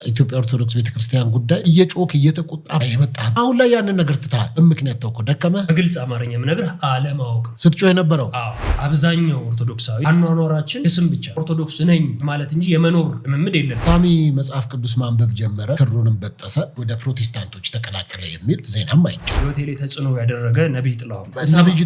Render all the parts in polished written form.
ኢትዮጵያ ኦርቶዶክስ ቤተክርስቲያን ጉዳይ እየጮክ እየተቆጣ የመጣ አሁን ላይ ያንን ነገር ትታል ምክንያት ተውኮ ደከመ በግልጽ አማርኛ ምነግርህ አለማወቅ ስትጮህ የነበረው አብዛኛው ኦርቶዶክሳዊ አኗኗራችን እስም ብቻ ኦርቶዶክስ ነኝ ማለት እንጂ የመኖር ልምምድ የለም። ሳሚ መጽሐፍ ቅዱስ ማንበብ ጀመረ፣ ክሩንም በጠሰ፣ ወደ ፕሮቴስታንቶች ተቀላቀለ የሚል ዜናም አይቻል። ሆቴል ተጽዕኖ ያደረገ ነብይ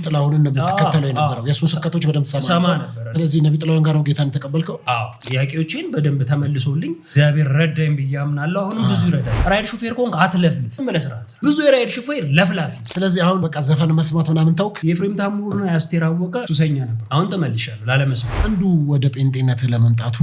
ጥላሁን ተከተለው የነበረው የሱ ስብከቶች በደንብ ሰማ ነበር። ስለዚህ ነብይ ጥላሁን ጋር ነው ጌታን ተቀበልከው? ጥያቄዎችን በደንብ ተመልሶልኝ እግዚአብሔር ረዳኝ ብያምናለሁ። አሁንም ብዙ ይረዳል። ራይድ ሹፌር ኮንክ አትለፍልፍ መለስራት ብዙ የራይድ ሹፌር ለፍላፊ። ስለዚህ አሁን በቃ ዘፈን መስማት ምናምን ታውክ። የኤፍሬም ታምሩና የአስቴር አወቀ ሱሰኛ ነበር። አሁን ተመልሻለሁ ላለመስማት። አንዱ ወደ ጴንጤነት ለመምጣቱ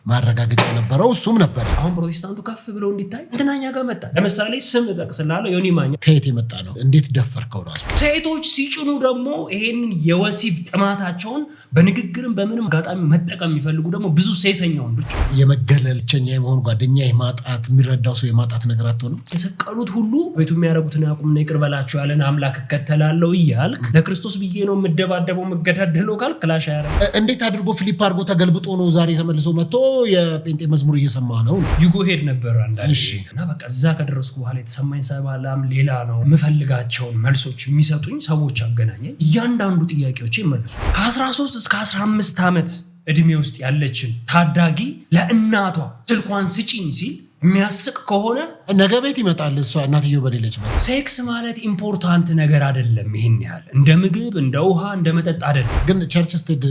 ማረጋገጫ ነበረው እሱም ነበር። አሁን ፕሮቴስታንቱ ከፍ ብሎ እንዲታይ እንትናኛ ጋር መጣ። ለምሳሌ ስም ጠቅስላለሁ፣ ዮኒ ማኛ ከየት የመጣ ነው? እንዴት ደፈርከው? ራሱ ሴቶች ሲጭኑ ደግሞ ይሄንን የወሲብ ጥማታቸውን በንግግርም በምንም አጋጣሚ መጠቀም የሚፈልጉ ደግሞ ብዙ ሴሰኛ ወንዶች የመገለል ብቸኛ የመሆን ጓደኛ የማጣት የሚረዳው ሰው የማጣት ነገር አትሆንም። የሰቀሉት ሁሉ ቤቱ የሚያደርጉትን ያቁምና ይቅር በላቸው ያለን አምላክ እከተላለሁ እያልክ ለክርስቶስ ብዬ ነው የምደባደበው የምገዳደለው ካልክ ክላሽ ያረ እንዴት አድርጎ ፊሊፕ አድርጎ ተገልብጦ ነው ዛሬ ተመልሶ መጥቶ የጴንጤ መዝሙር እየሰማ ነው? ዩጎ ሄድ ነበር አንዳንዴ እና በቃ እዛ ከደረስኩ በኋላ የተሰማኝ ሰባላም ሌላ ነው። የምፈልጋቸውን መልሶች የሚሰጡኝ ሰዎች አገናኘኝ። እያንዳንዱ ጥያቄዎች መልሱ። ከ13 እስከ 15 ዓመት እድሜ ውስጥ ያለችን ታዳጊ ለእናቷ ስልኳን ስጪኝ ሲል የሚያስቅ ከሆነ ነገ ቤት ይመጣል። እሷ እናትየው በሌለች ሴክስ ማለት ኢምፖርታንት ነገር አይደለም። ይሄን ያህል እንደ ምግብ እንደ ውሃ እንደ መጠጥ አይደለም። ግን ቸርች ስትሄድ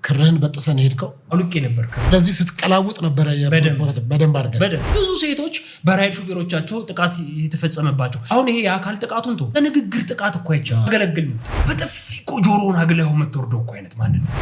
ክርህን በጥሰን ሄድከው? አውልቄ ነበር። ለዚህ ስትቀላውጥ ነበረ በደንብ አድርገህ። ብዙ ሴቶች በራይድ ሹፌሮቻቸው ጥቃት የተፈጸመባቸው። አሁን ይሄ የአካል ጥቃቱን ተው፣ በንግግር ጥቃት እኮ አይቻልም። አገለግል ነው በጥፊ እኮ ጆሮውን አግለኸው የምትወርደው እኮ አይነት ማንን ነው?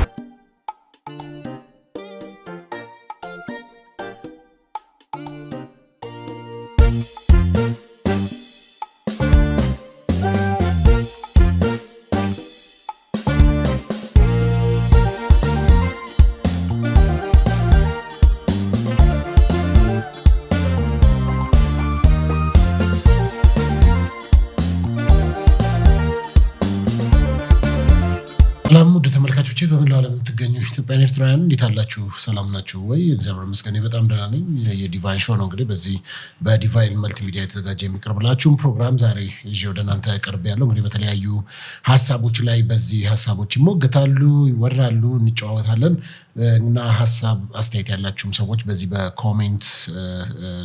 ውድ ተመልካቾቼ በመላው ዓለም የምትገኙ ኢትዮጵያውያን ኤርትራውያን እንዴት አላችሁ? ሰላም ናችሁ ወይ? እግዚአብሔር ይመስገን በጣም ደህና ነኝ። የዲቫይን ሾው ነው እንግዲህ በዚህ በዲቫይን መልቲሚዲያ የተዘጋጀ የሚቀርብላችሁም ፕሮግራም ዛሬ ይዤ ወደ እናንተ ቀርብ ያለው እንግዲህ በተለያዩ ሀሳቦች ላይ በዚህ ሀሳቦች ይሞገታሉ፣ ይወራሉ፣ እንጨዋወታለን እና ሀሳብ አስተያየት ያላችሁም ሰዎች በዚህ በኮሜንት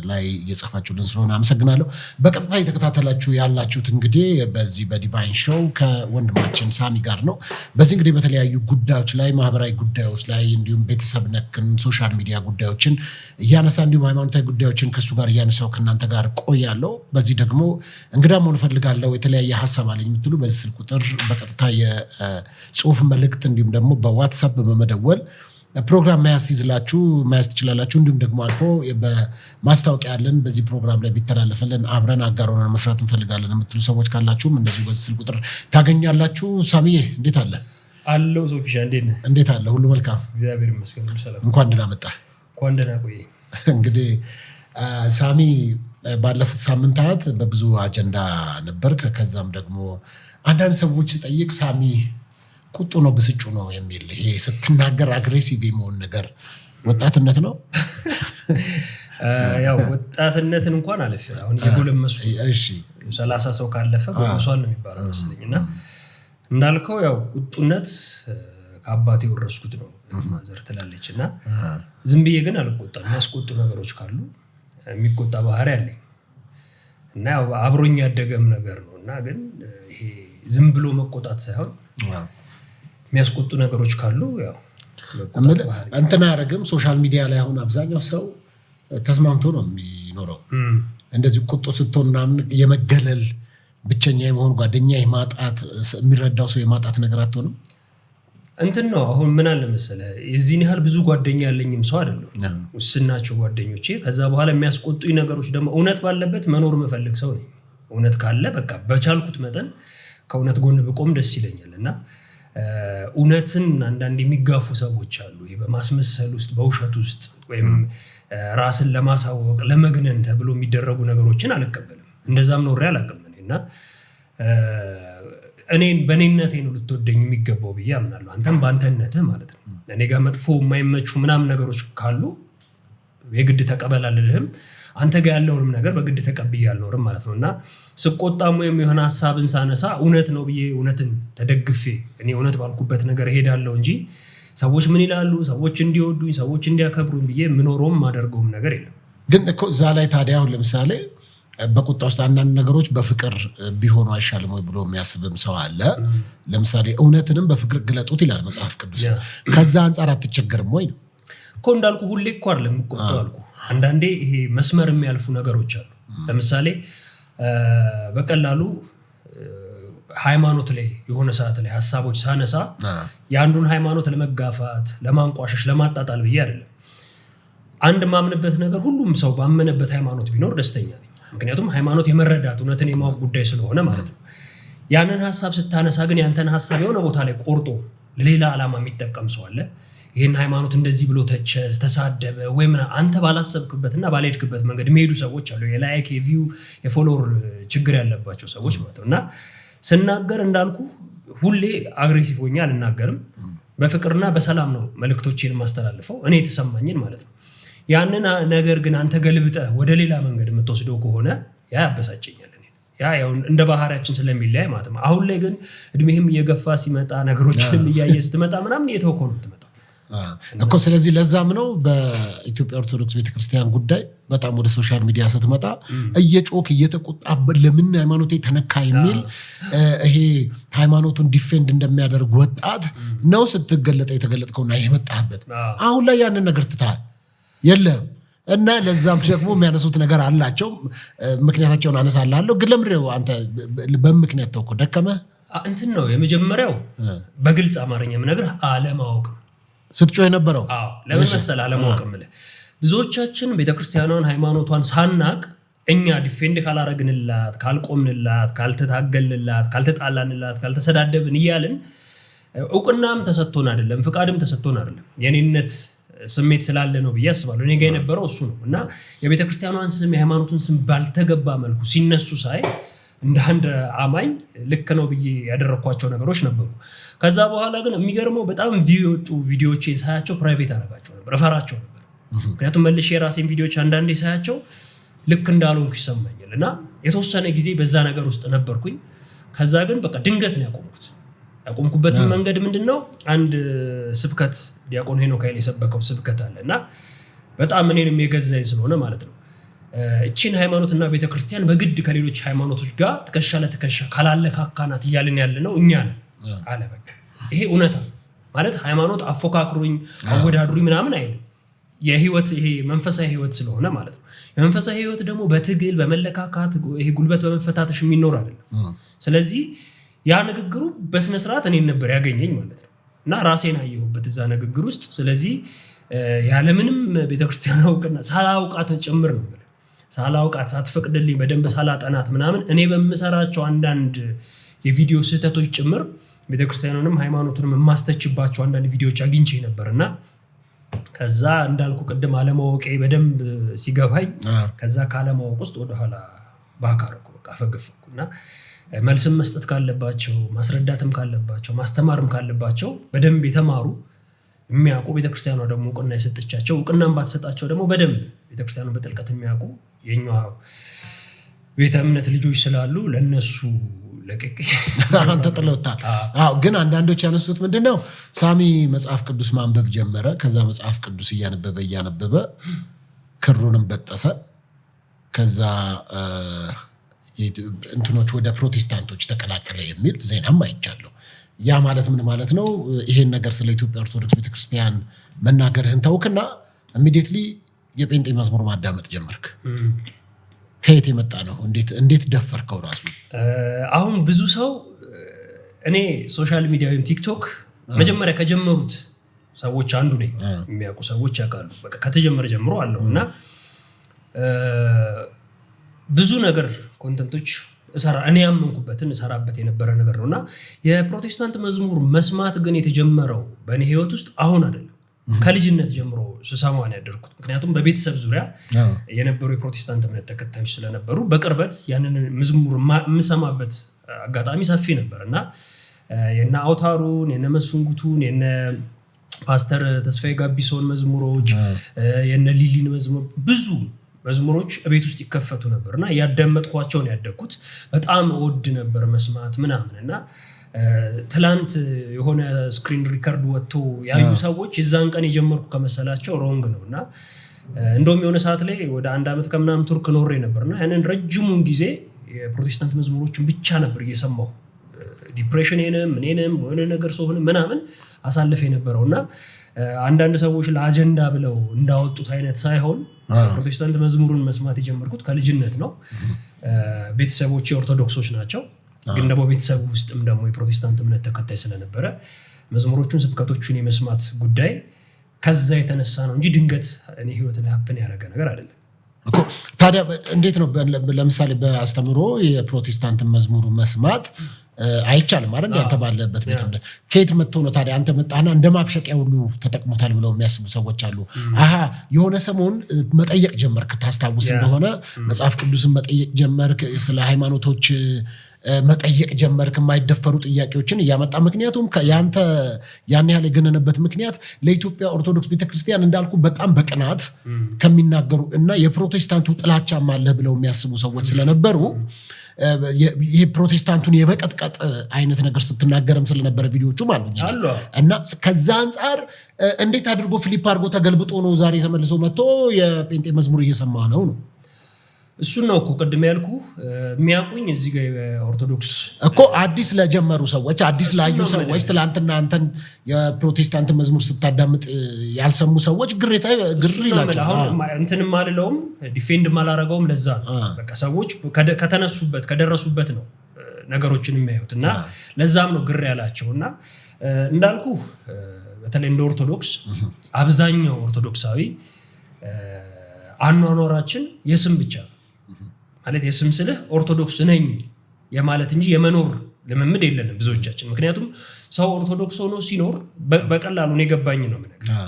ላይ እየጻፋችሁልን ስለሆነ አመሰግናለሁ። በቀጥታ የተከታተላችሁ ያላችሁት እንግዲህ በዚህ በዲቫይን ሾው ከወንድማችን ሳሚ ጋር ነው። በዚህ እንግዲህ በተለያዩ ጉዳዮች ላይ ማህበራዊ ጉዳዮች ላይ እንዲሁም ቤተሰብ ነክን ሶሻል ሚዲያ ጉዳዮችን እያነሳ እንዲሁም ሃይማኖታዊ ጉዳዮችን ከሱ ጋር እያነሳው ከእናንተ ጋር ቆያለሁ። በዚህ ደግሞ እንግዳ መሆን እፈልጋለሁ የተለያየ ሀሳብ አለኝ የምትሉ በዚህ ስልክ ቁጥር በቀጥታ የጽሁፍ መልእክት እንዲሁም ደግሞ በዋትሳፕ በመደወል ፕሮግራም መያዝ ትችላላችሁ። እንዲሁም ደግሞ አልፎ በማስታወቂያ ያለን በዚህ ፕሮግራም ላይ ቢተላለፈልን አብረን አጋር ሆነን መስራት እንፈልጋለን የምትሉ ሰዎች ካላችሁም እንደዚሁ በዚህ ስልክ ቁጥር ታገኛላችሁ። ሳሚዬ እንዴት አለ? አለው ሶፊሻ እንዴት አለ? ሁሉ መልካም እግዚአብሔር ይመስገን ሁሉ ሰላም። እንኳን ደህና መጣ። እንኳን ደህና ቆይ። እንግዲህ ሳሚ ባለፉት ሳምንታት በብዙ አጀንዳ ነበር። ከዛም ደግሞ አንዳንድ ሰዎች ሲጠይቅ ሳሚ ቁጡ ነው ብስጩ ነው የሚል ይሄ ስትናገር አግሬሲቭ የመሆን ነገር ወጣትነት ነው? ያው ወጣትነትን እንኳን አለፈ። አሁን የጎለመሱ 30 ሰው ካለፈ ጎለመሷል ነው የሚባለው መሰለኝ። እና እንዳልከው ያው ቁጡነት ከአባቴ የወረስኩት ነው ማዘር ትላለች። እና ዝም ብዬ ግን አልቆጣም። የሚያስቆጡ ነገሮች ካሉ የሚቆጣ ባህሪ አለኝ እና ያው አብሮኝ ያደገም ነገር ነው። እና ግን ይሄ ዝም ብሎ መቆጣት ሳይሆን የሚያስቆጡ ነገሮች ካሉ ያው እንትና ያረግም ሶሻል ሚዲያ ላይ አሁን አብዛኛው ሰው ተስማምቶ ነው የሚኖረው። እንደዚህ ቁጡ ስትሆን ምናምን የመገለል ብቸኛ የመሆን ጓደኛ የማጣት የሚረዳው ሰው የማጣት ነገር አትሆንም? እንትን ነው አሁን ምን አለ መሰለህ፣ የዚህን ያህል ብዙ ጓደኛ ያለኝም ሰው አይደለም። ውስናቸው ጓደኞቼ። ከዛ በኋላ የሚያስቆጡኝ ነገሮች ደግሞ እውነት ባለበት መኖር መፈልግ ሰው ነኝ። እውነት ካለ በቃ በቻልኩት መጠን ከእውነት ጎን ብቆም ደስ ይለኛል። እና እውነትን አንዳንድ የሚጋፉ ሰዎች አሉ። በማስመሰል ውስጥ በውሸት ውስጥ ወይም ራስን ለማሳወቅ ለመግነን ተብሎ የሚደረጉ ነገሮችን አልቀበልም። እንደዛም ኖሬ አላውቅም። እና እኔን በእኔነቴ ነው ልትወደኝ የሚገባው ብዬ አምናለሁ። አንተም በአንተነትህ ማለት ነው። እኔ ጋር መጥፎ የማይመቹ ምናምን ነገሮች ካሉ የግድ ተቀበላልልህም አንተ ጋር ያለውንም ነገር በግድ ተቀብዬ አልኖርም ማለት ነውና ስቆጣም ወይም የሆነ ሐሳብን ሳነሳ እውነት ነው ብዬ እውነትን ተደግፌ እኔ እውነት ባልኩበት ነገር እሄዳለሁ እንጂ ሰዎች ምን ይላሉ ሰዎች እንዲወዱኝ ሰዎች እንዲያከብሩኝ ብዬ ምኖሮም ማደርገውም ነገር የለም። ግን እኮ እዛ ላይ ታዲያ አሁን ለምሳሌ በቁጣ ውስጥ አንዳንድ ነገሮች በፍቅር ቢሆኑ አይሻልም ወይ ብሎ የሚያስብም ሰው አለ። ለምሳሌ እውነትንም በፍቅር ግለጡት ይላል መጽሐፍ ቅዱስ። ከዛ አንጻር አትቸገርም ወይ ነው እኮ እንዳልኩ ሁሌ እኮ አይደለም የምቆጣው አልኩ። አንዳንዴ ይሄ መስመር የሚያልፉ ነገሮች አሉ። ለምሳሌ በቀላሉ ሃይማኖት ላይ የሆነ ሰዓት ላይ ሐሳቦች ሳነሳ የአንዱን ሃይማኖት ለመጋፋት ለማንቋሸሽ ለማጣጣል ብዬ አይደለም። አንድ ማምንበት ነገር ሁሉም ሰው ባመነበት ሃይማኖት ቢኖር ደስተኛ ነኝ። ምክንያቱም ሃይማኖት የመረዳት እውነትን የማወቅ ጉዳይ ስለሆነ ማለት ነው። ያንን ሐሳብ ስታነሳ ግን ያንተን ሐሳብ የሆነ ቦታ ላይ ቆርጦ ለሌላ ዓላማ የሚጠቀም ሰው አለ። ይሄን ሃይማኖት እንደዚህ ብሎ ተቸ ተሳደበ ወይም አንተ ባላሰብክበትና ባልሄድክበት መንገድ የሚሄዱ ሰዎች አሉ። የላይክ የቪው የፎሎወር ችግር ያለባቸው ሰዎች ማለት ነውና ስናገር እንዳልኩ ሁሌ አግሬሲቭ ሆኜ አልናገርም። በፍቅርና በሰላም ነው መልእክቶችን ማስተላልፈው እኔ የተሰማኝን ማለት ነው። ያንን ነገር ግን አንተ ገልብጠህ ወደ ሌላ መንገድ የምትወስደው ከሆነ ያ ያበሳጨኛል። ያው እንደ ባህሪያችን ስለሚለያይ ማለት ነው። አሁን ላይ ግን እድሜህም እየገፋ ሲመጣ ነገሮችንም እያየ ስትመጣ ምናምን እየተወከው ነው የምትመጣው እኮ። ስለዚህ ለዛም ነው በኢትዮጵያ ኦርቶዶክስ ቤተክርስቲያን ጉዳይ በጣም ወደ ሶሻል ሚዲያ ስትመጣ እየጮክ እየተቆጣ ለምን ሃይማኖቴ ተነካ የሚል ይሄ ሃይማኖቱን ዲፌንድ እንደሚያደርግ ወጣት ነው ስትገለጠ የተገለጥከውና የመጣበት። አሁን ላይ ያንን ነገር ትተሃል የለም እና ለዛም ደግሞ የሚያነሱት ነገር አላቸው። ምክንያታቸውን አነሳላለሁ። ግን ለምንድነው አንተ በምክንያት ተውኮ ደከመ እንትን ነው የመጀመሪያው በግልጽ አማርኛ የምነግርህ አለማወቅ ስትጮህ የነበረው። ለምን መሰለህ አለማወቅ የምልህ ብዙዎቻችን ቤተክርስቲያኗን ሃይማኖቷን ሳናቅ እኛ ዲፌንድ ካላረግንላት ካልቆምንላት ካልተታገልንላት ካልተጣላንላት ካልተሰዳደብን እያልን እውቅናም ተሰጥቶን አይደለም ፍቃድም ተሰጥቶን አይደለም የኔነት ስሜት ስላለ ነው ብዬ አስባለሁ። እኔ ጋር የነበረው እሱ ነው እና የቤተክርስቲያኗን ስም የሃይማኖቱን ስም ባልተገባ መልኩ ሲነሱ ሳይ እንደ አንድ አማኝ ልክ ነው ብዬ ያደረኳቸው ነገሮች ነበሩ። ከዛ በኋላ ግን የሚገርመው በጣም የወጡ ቪዲዮዎችን ሳያቸው ፕራይቬት አደረጋቸው ነበር እፈራቸው ነበር። ምክንያቱም መልሼ የራሴን ቪዲዮዎች አንዳንዴ ሳያቸው ልክ እንዳልሆንኩ ይሰማኛል እና የተወሰነ ጊዜ በዛ ነገር ውስጥ ነበርኩኝ። ከዛ ግን በቃ ድንገት ነው ያቆምኩበትን መንገድ ምንድነው አንድ ስብከት ዲያቆን ሄኖክ ኃይሌ የሰበከው ስብከት አለ እና በጣም እኔንም የገዛኝ ስለሆነ ማለት ነው እቺን ሃይማኖትና ቤተክርስቲያን በግድ ከሌሎች ሃይማኖቶች ጋር ትከሻ ለትከሻ ካላለካካናት እያልን ያለነው እኛ ነን አለ። በቃ ይሄ እውነታ ማለት ሃይማኖት አፎካክሩኝ አወዳድሩኝ ምናምን አይደለም። የህይወት ይሄ መንፈሳዊ ህይወት ስለሆነ ማለት ነው። የመንፈሳዊ ህይወት ደግሞ በትግል በመለካካት ይሄ ጉልበት በመፈታተሽ የሚኖር አይደለም። ስለዚህ ያ ንግግሩ በስነ ስርዓት እኔን ነበር ያገኘኝ ማለት ነው እና ራሴን አየሁበት እዛ ንግግር ውስጥ። ስለዚህ ያለምንም ቤተክርስቲያን አውቅና ሳላውቃት ጭምር ነው ሳላውቃት ሳትፈቅድልኝ በደንብ ሳላጠናት ምናምን እኔ በምሰራቸው አንዳንድ የቪዲዮ ስህተቶች ጭምር ቤተክርስቲያኑንም ሃይማኖቱንም የማስተችባቸው አንዳንድ ቪዲዮዎች አግኝቼ ነበርና ከዛ እንዳልኩ ቅድም አለማወቄ በደንብ ሲገባኝ ከዛ ካለማወቅ ውስጥ ወደኋላ ባካረኩ በቃ ፈገፈኩና መልስም መስጠት ካለባቸው ማስረዳትም ካለባቸው ማስተማርም ካለባቸው በደንብ የተማሩ የሚያውቁ ቤተክርስቲያኗ ደግሞ እውቅና የሰጠቻቸው እውቅናም ባትሰጣቸው ደግሞ በደንብ ቤተክርስቲያኗ በጥልቀት የሚያውቁ የኛ ቤተ እምነት ልጆች ስላሉ ለነሱ ለቀቅ አንተ ጥለውታል። ግን አንዳንዶች ያነሱት ምንድነው ሳሚ መጽሐፍ ቅዱስ ማንበብ ጀመረ። ከዛ መጽሐፍ ቅዱስ እያነበበ ክሩንም በጠሰ። ከዛ እንትኖች ወደ ፕሮቴስታንቶች ተቀላቀለ የሚል ዜናም አይቻለሁ። ያ ማለት ምን ማለት ነው? ይሄን ነገር ስለ ኢትዮጵያ ኦርቶዶክስ ቤተክርስቲያን መናገርህን ተውክና ኢሚዲየትሊ የጴንጤ መዝሙር ማዳመጥ ጀመርክ። ከየት የመጣ ነው? እንዴት ደፈርከው ራሱ? አሁን ብዙ ሰው እኔ ሶሻል ሚዲያ ወይም ቲክቶክ መጀመሪያ ከጀመሩት ሰዎች አንዱ ነኝ። የሚያውቁ ሰዎች ያውቃሉ። በቃ ከተጀመረ ጀምሮ አለውና ብዙ ነገር ኮንተንቶች እኔ ያመንኩበትን እሰራበት የነበረ ነገር ነውና የፕሮቴስታንት መዝሙር መስማት ግን የተጀመረው በእኔ ህይወት ውስጥ አሁን አይደለም። ከልጅነት ጀምሮ ስሰማው ነው ያደርኩት። ምክንያቱም በቤተሰብ ዙሪያ የነበሩ የፕሮቴስታንት እምነት ተከታዮች ስለነበሩ በቅርበት ያንን መዝሙር የምሰማበት አጋጣሚ ሰፊ ነበርና የነ አውታሩን የነ መስፍንጉቱን የነ ፓስተር ተስፋዬ ጋቢሶን መዝሙሮች የነ ሊሊን መዝሙር ብዙ መዝሙሮች ቤት ውስጥ ይከፈቱ ነበርና ያዳመጥኳቸው ነው ያደግኩት። በጣም ወድ ነበር መስማት ምናምንና ትላንት የሆነ ስክሪን ሪከርድ ወጥቶ ያዩ ሰዎች የዛን ቀን የጀመርኩ ከመሰላቸው ሮንግ ነውና እንደውም የሆነ ሰዓት ላይ ወደ 1 አመት ከምናምን ቱርክ ኖሬ ነበርና ያንን ረጅሙን ጊዜ የፕሮቴስታንት መዝሙሮችን ብቻ ነበር እየሰማሁ ዲፕሬሽንንም እኔንም ወደ ነገር ሰው ሆነ ምናምን አሳልፈ የነበረውና አንዳንድ ሰዎች ለአጀንዳ ብለው እንዳወጡት አይነት ሳይሆን ፕሮቴስታንት መዝሙሩን መስማት የጀመርኩት ከልጅነት ነው። ቤተሰቦቼ ኦርቶዶክሶች ናቸው፣ ግን ደግሞ ቤተሰብ ውስጥም ደግሞ የፕሮቴስታንት እምነት ተከታይ ስለነበረ መዝሙሮቹን ስብከቶቹን የመስማት ጉዳይ ከዛ የተነሳ ነው እንጂ ድንገት እኔ ህይወት ላይ ሀፕን ያደረገ ነገር አይደለም እኮ። ታዲያ እንዴት ነው ለምሳሌ በአስተምሮ የፕሮቴስታንት መዝሙሩ መስማት አይቻልም አይደል? አንተ ባለበት ቤት እምነት ከየት መጥቶ ነው ታዲያ አንተ መጣና እንደ ማብሸቂያ ሁሉ ተጠቅሞታል ብለው የሚያስቡ ሰዎች አሉ። አሃ የሆነ ሰሞን መጠየቅ ጀመርክ፣ ታስታውስ እንደሆነ መጽሐፍ ቅዱስን መጠየቅ ጀመርክ፣ ስለ ሃይማኖቶች መጠየቅ ጀመርክ፣ የማይደፈሩ ጥያቄዎችን እያመጣ። ምክንያቱም ያንተ ያን ያህል የገነነበት ምክንያት ለኢትዮጵያ ኦርቶዶክስ ቤተክርስቲያን እንዳልኩ በጣም በቅናት ከሚናገሩ እና የፕሮቴስታንቱ ጥላቻም አለ ብለው የሚያስቡ ሰዎች ስለነበሩ ይሄ ፕሮቴስታንቱን የመቀጥቀጥ አይነት ነገር ስትናገርም ስለነበረ ቪዲዮዎቹም አሉኝ እና ከዛ አንጻር እንዴት አድርጎ ፍሊፕ አድርጎ ተገልብጦ ነው ዛሬ ተመልሶ መጥቶ የጴንጤ መዝሙር እየሰማ ነው? እሱን ነው እኮ ቅድም ያልኩ የሚያውቁኝ እዚህ ጋር ኦርቶዶክስ እኮ አዲስ ለጀመሩ ሰዎች አዲስ ላዩ ሰዎች ትላንትና አንተን የፕሮቴስታንት መዝሙር ስታዳምጥ ያልሰሙ ሰዎች ግር ይላቸዋል። አሁን እንትንም አልለውም ዲፌንድ ማላረገውም ለዛ ነው። በቃ ሰዎች ከተነሱበት ከደረሱበት ነው ነገሮችን የሚያዩት እና ለዛም ነው ግር ያላቸውና እንዳልኩ በተለይ እንደ ኦርቶዶክስ አብዛኛው ኦርቶዶክሳዊ አኗኗራችን የስም ብቻ ማለት የስም ስልህ ኦርቶዶክስ ነኝ የማለት እንጂ የመኖር ልምምድ የለንም ብዙዎቻችን። ምክንያቱም ሰው ኦርቶዶክስ ሆኖ ሲኖር በቀላሉ ነው የገባኝ ነው የምነግርህ።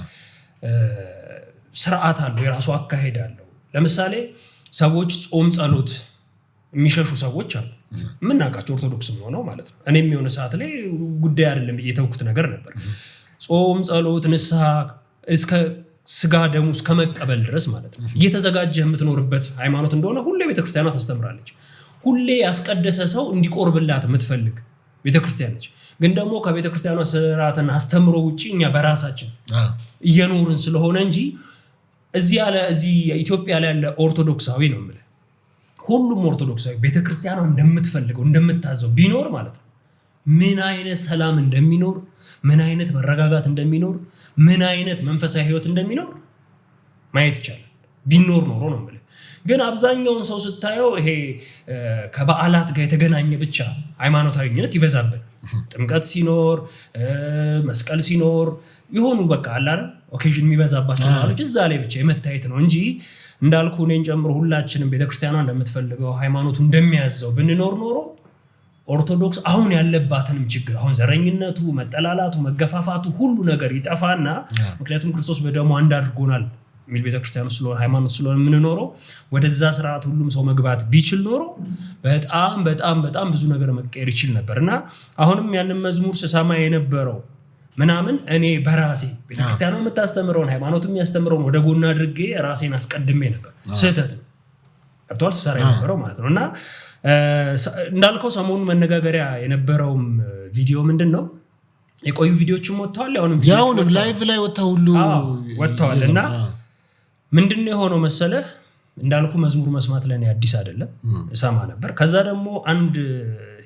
ስርዓት አለው፣ የራሱ አካሄድ አለው። ለምሳሌ ሰዎች ጾም ጸሎት የሚሸሹ ሰዎች አሉ፣ የምናውቃቸው ኦርቶዶክስም ሆነው ማለት ነው። እኔም የሆነ ሰዓት ላይ ጉዳይ አይደለም የተውኩት ነገር ነበር። ጾም ጸሎት ንስሐ እስከ ስጋ ደሙ እስከመቀበል ድረስ ማለት ነው እየተዘጋጀ የምትኖርበት ሃይማኖት እንደሆነ ሁሌ ቤተክርስቲያኗ ታስተምራለች። ሁሌ ያስቀደሰ ሰው እንዲቆርብላት የምትፈልግ ቤተክርስቲያን ነች። ግን ደግሞ ከቤተክርስቲያኗ ስርዓትን አስተምሮ ውጪ እኛ በራሳችን እየኖርን ስለሆነ እንጂ እዚህ ኢትዮጵያ ላይ ያለ ኦርቶዶክሳዊ ነው የምልህ፣ ሁሉም ኦርቶዶክሳዊ ቤተክርስቲያኗ እንደምትፈልገው እንደምታዘው ቢኖር ማለት ነው ምን አይነት ሰላም እንደሚኖር፣ ምን አይነት መረጋጋት እንደሚኖር፣ ምን አይነት መንፈሳዊ ህይወት እንደሚኖር ማየት ይቻላል ቢኖር ኖሮ ነው የምልህ። ግን አብዛኛውን ሰው ስታየው ይሄ ከበዓላት ጋር የተገናኘ ብቻ ሃይማኖታዊነት ይበዛበት። ጥምቀት ሲኖር መስቀል ሲኖር የሆኑ በቃ አላረ ኦኬዥን የሚበዛባቸው ማለት እዛ ላይ ብቻ የመታየት ነው እንጂ እንዳልኩ እኔን ጨምሮ ሁላችንም ቤተክርስቲያኗ እንደምትፈልገው ሃይማኖቱ እንደሚያዘው ብንኖር ኖሮ ኦርቶዶክስ አሁን ያለባትንም ችግር አሁን ዘረኝነቱ፣ መጠላላቱ፣ መገፋፋቱ ሁሉ ነገር ይጠፋና ምክንያቱም ክርስቶስ በደሙ አንድ አድርጎናል የሚል ቤተክርስቲያኑ ስለሆነ ሃይማኖት ስለሆነ የምንኖረው ወደዛ ስርዓት ሁሉም ሰው መግባት ቢችል ኖሮ በጣም በጣም በጣም ብዙ ነገር መቀየር ይችል ነበርና አሁንም ያንን መዝሙር ስሰማ የነበረው ምናምን እኔ በራሴ ቤተክርስቲያኑ የምታስተምረውን ሃይማኖቱ የሚያስተምረውን ወደ ጎን አድርጌ ራሴን አስቀድሜ ነበር። ስህተት ነው አብቷል ሰራ የነበረው ማለት ነውና እንዳልከው ሰሞኑን መነጋገሪያ የነበረውም ቪዲዮ ምንድነው የቆዩ ቪዲዮዎችም ወጥተዋል። ያውንም ላይቭ ላይ ወጥተዋል ወጥተዋልና ምንድነው የሆነው መሰለህ እንዳልኩ መዝሙር መስማት ለኔ አዲስ አይደለም፣ እሰማ ነበር። ከዛ ደግሞ አንድ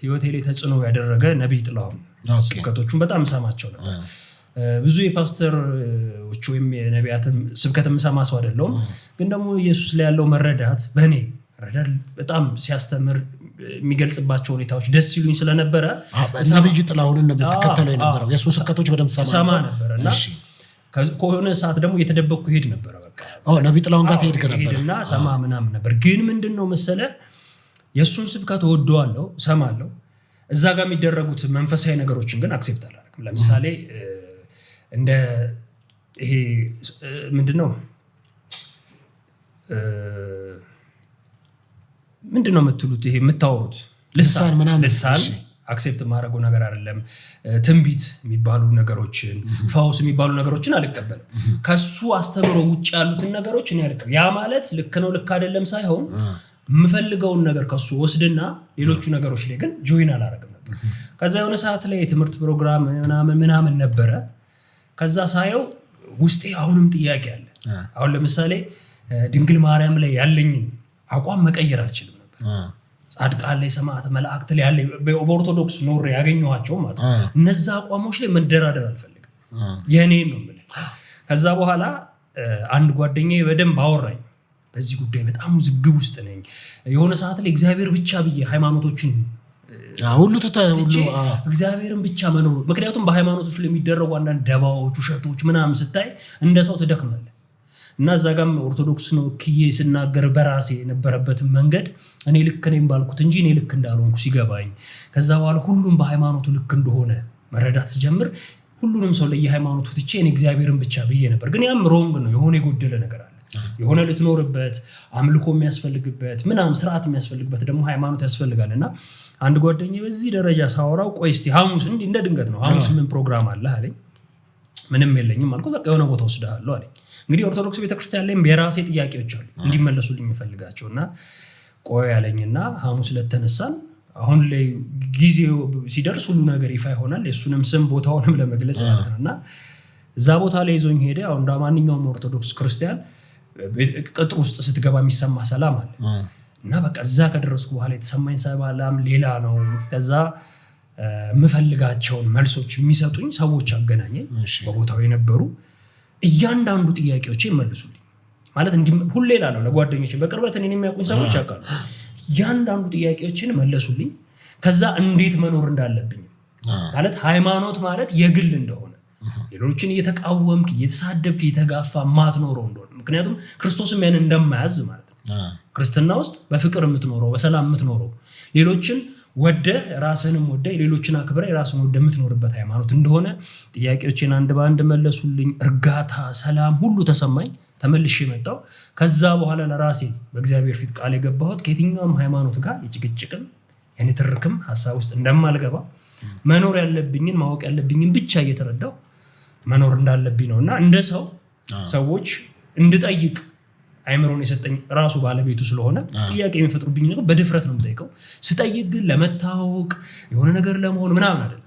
ህይወቴ ላይ ተጽዕኖ ያደረገ ነብይ ጥላሁን ስብከቶቹን በጣም ሰማቸው ነበር። ብዙ የፓስተሮች ወይም የነቢያትም ስብከትም ሰማ ሰው አይደለም፣ ግን ደግሞ ኢየሱስ ላይ ያለው መረዳት በእኔ ረዳል በጣም ሲያስተምር የሚገልጽባቸው ሁኔታዎች ደስ ይሉኝ ስለነበረ ነብይ ጥላሁንን ነበር ተከተለው የነበረው የሱ ስብከቶች በደንብ ሰማ ነበርና ከሆነ ሰዓት ደግሞ እየተደበቅኩ ሄድ ነበር። በቃ ነብይ ጥላሁን ጋር ትሄድ ነበርና ሰማ ምናምን ነበር። ግን ምንድነው መሰለህ የሱን ስብከት ወደዋለሁ፣ ሰማለሁ። እዛ ጋር የሚደረጉት መንፈሳዊ ነገሮችን ግን አክሴፕት አላደርግም። ለምሳሌ እንደ ይሄ ምንድነው ምንድነው የምትሉት ይሄ የምታወሩት ልሳን አክሴፕት ማድረገው ነገር አይደለም። ትንቢት የሚባሉ ነገሮችን ፈውስ የሚባሉ ነገሮችን አልቀበልም። ከሱ አስተምሮ ውጭ ያሉትን ነገሮች እኔ አልቀበልም። ያ ማለት ልክ ነው ልክ አይደለም ሳይሆን የምፈልገውን ነገር ከሱ ወስድና ሌሎቹ ነገሮች ላይ ግን ጆይን አላደርግም ነበር። ከዛ የሆነ ሰዓት ላይ የትምህርት ፕሮግራም ምናምን ነበረ። ከዛ ሳየው ውስጤ አሁንም ጥያቄ አለ። አሁን ለምሳሌ ድንግል ማርያም ላይ ያለኝን አቋም መቀየር አልችልም ነበር። ጻድቃን ላይ ሰማዕት መላእክት ላይ ያለ በኦርቶዶክስ ኖር ያገኘኋቸው ማለት እነዛ አቋሞች ላይ መደራደር አልፈልግም። የኔን ነው የምልህ። ከዛ በኋላ አንድ ጓደኛዬ በደንብ አወራኝ በዚህ ጉዳይ። በጣም ውዝግብ ውስጥ ነኝ። የሆነ ሰዓት ላይ እግዚአብሔር ብቻ ብዬ ሃይማኖቶችን ሁሉ እግዚአብሔርን ብቻ መኖር። ምክንያቱም በሃይማኖቶች ላይ የሚደረጉ አንዳንድ ደባዎች፣ ውሸቶች ምናምን ስታይ እንደ ሰው ትደክማለህ። እና እዛ ጋም ኦርቶዶክስ ነው ክዬ ስናገር በራሴ የነበረበትን መንገድ እኔ ልክ ነኝ ባልኩት እንጂ እኔ ልክ እንዳልሆንኩ ሲገባኝ፣ ከዛ በኋላ ሁሉም በሃይማኖቱ ልክ እንደሆነ መረዳት ስጀምር ሁሉንም ሰው ለየሃይማኖቱ ትቼ እኔ እግዚአብሔርን ብቻ ብዬ ነበር። ግን ያም ሮንግ ነው። የሆነ የጎደለ ነገር አለ። የሆነ ልትኖርበት አምልኮ የሚያስፈልግበት ምናምን ስርዓት የሚያስፈልግበት ደግሞ ሃይማኖት ያስፈልጋልና አንድ ጓደኛዬ በዚህ ደረጃ ሳወራው ቆይ እስቲ ሐሙስ እንደ ድንገት ነው ሐሙስ ምን ፕሮግራም አለ አለኝ። ምንም የለኝም አልኩት። በቃ የሆነ ቦታ ወስደሃለሁ አለኝ። እንግዲህ ኦርቶዶክስ ቤተክርስቲያን ላይ የራሴ ጥያቄዎች አሉ እንዲመለሱልኝ የሚፈልጋቸውና ቆይ ያለኝና ሐሙስ ለተነሳን አሁን ላይ ጊዜው ሲደርስ ሁሉ ነገር ይፋ ይሆናል። የሱንም ስም ቦታውንም ለመግለጽ ማለት ነውና እዛ ቦታ ላይ ይዞኝ ሄደ። አሁን እንደማንኛውም ኦርቶዶክስ ክርስቲያን ቅጥር ውስጥ ስትገባ የሚሰማ ሰላም አለ እና በቃ እዛ ከደረስኩ በኋላ የተሰማኝ ሰላም ሌላ ነው። ከዛ የምፈልጋቸውን መልሶች የሚሰጡኝ ሰዎች አገናኘኝ። በቦታው የነበሩ እያንዳንዱ ጥያቄዎች ይመልሱልኝ ማለት ሁሌ ላለው ለጓደኞቼ በቅርበት እኔን የሚያውቁኝ ሰዎች ያውቃሉ። እያንዳንዱ ጥያቄዎችን መለሱልኝ። ከዛ እንዴት መኖር እንዳለብኝ ማለት ሃይማኖት ማለት የግል እንደሆነ ሌሎችን እየተቃወምክ እየተሳደብክ እየተጋፋ ማትኖረው እንደሆነ ምክንያቱም ክርስቶስም ያን እንደማያዝ ማለት ነው። ክርስትና ውስጥ በፍቅር የምትኖረው በሰላም የምትኖረው ሌሎችን ወደህ ራስህንም ወደህ ሌሎችን አክብረህ ራስህን ወደህ የምትኖርበት ሃይማኖት እንደሆነ ጥያቄዎችን አንድ በአንድ መለሱልኝ። እርጋታ፣ ሰላም ሁሉ ተሰማኝ። ተመልሼ መጣሁ። ከዛ በኋላ ለራሴ በእግዚአብሔር ፊት ቃል የገባሁት ከየትኛውም ሃይማኖት ጋር የጭቅጭቅም የንትርክም ሐሳብ ውስጥ እንደማልገባ መኖር ያለብኝን ማወቅ ያለብኝን ብቻ እየተረዳሁ መኖር እንዳለብኝ ነውና እንደ ሰው ሰዎች እንድጠይቅ አይምሮን የሰጠኝ ራሱ ባለቤቱ ስለሆነ ጥያቄ የሚፈጥሩብኝ ነገር በድፍረት ነው የምጠይቀው። ስጠይቅ ግን ለመታወቅ የሆነ ነገር ለመሆን ምናምን አይደለም፣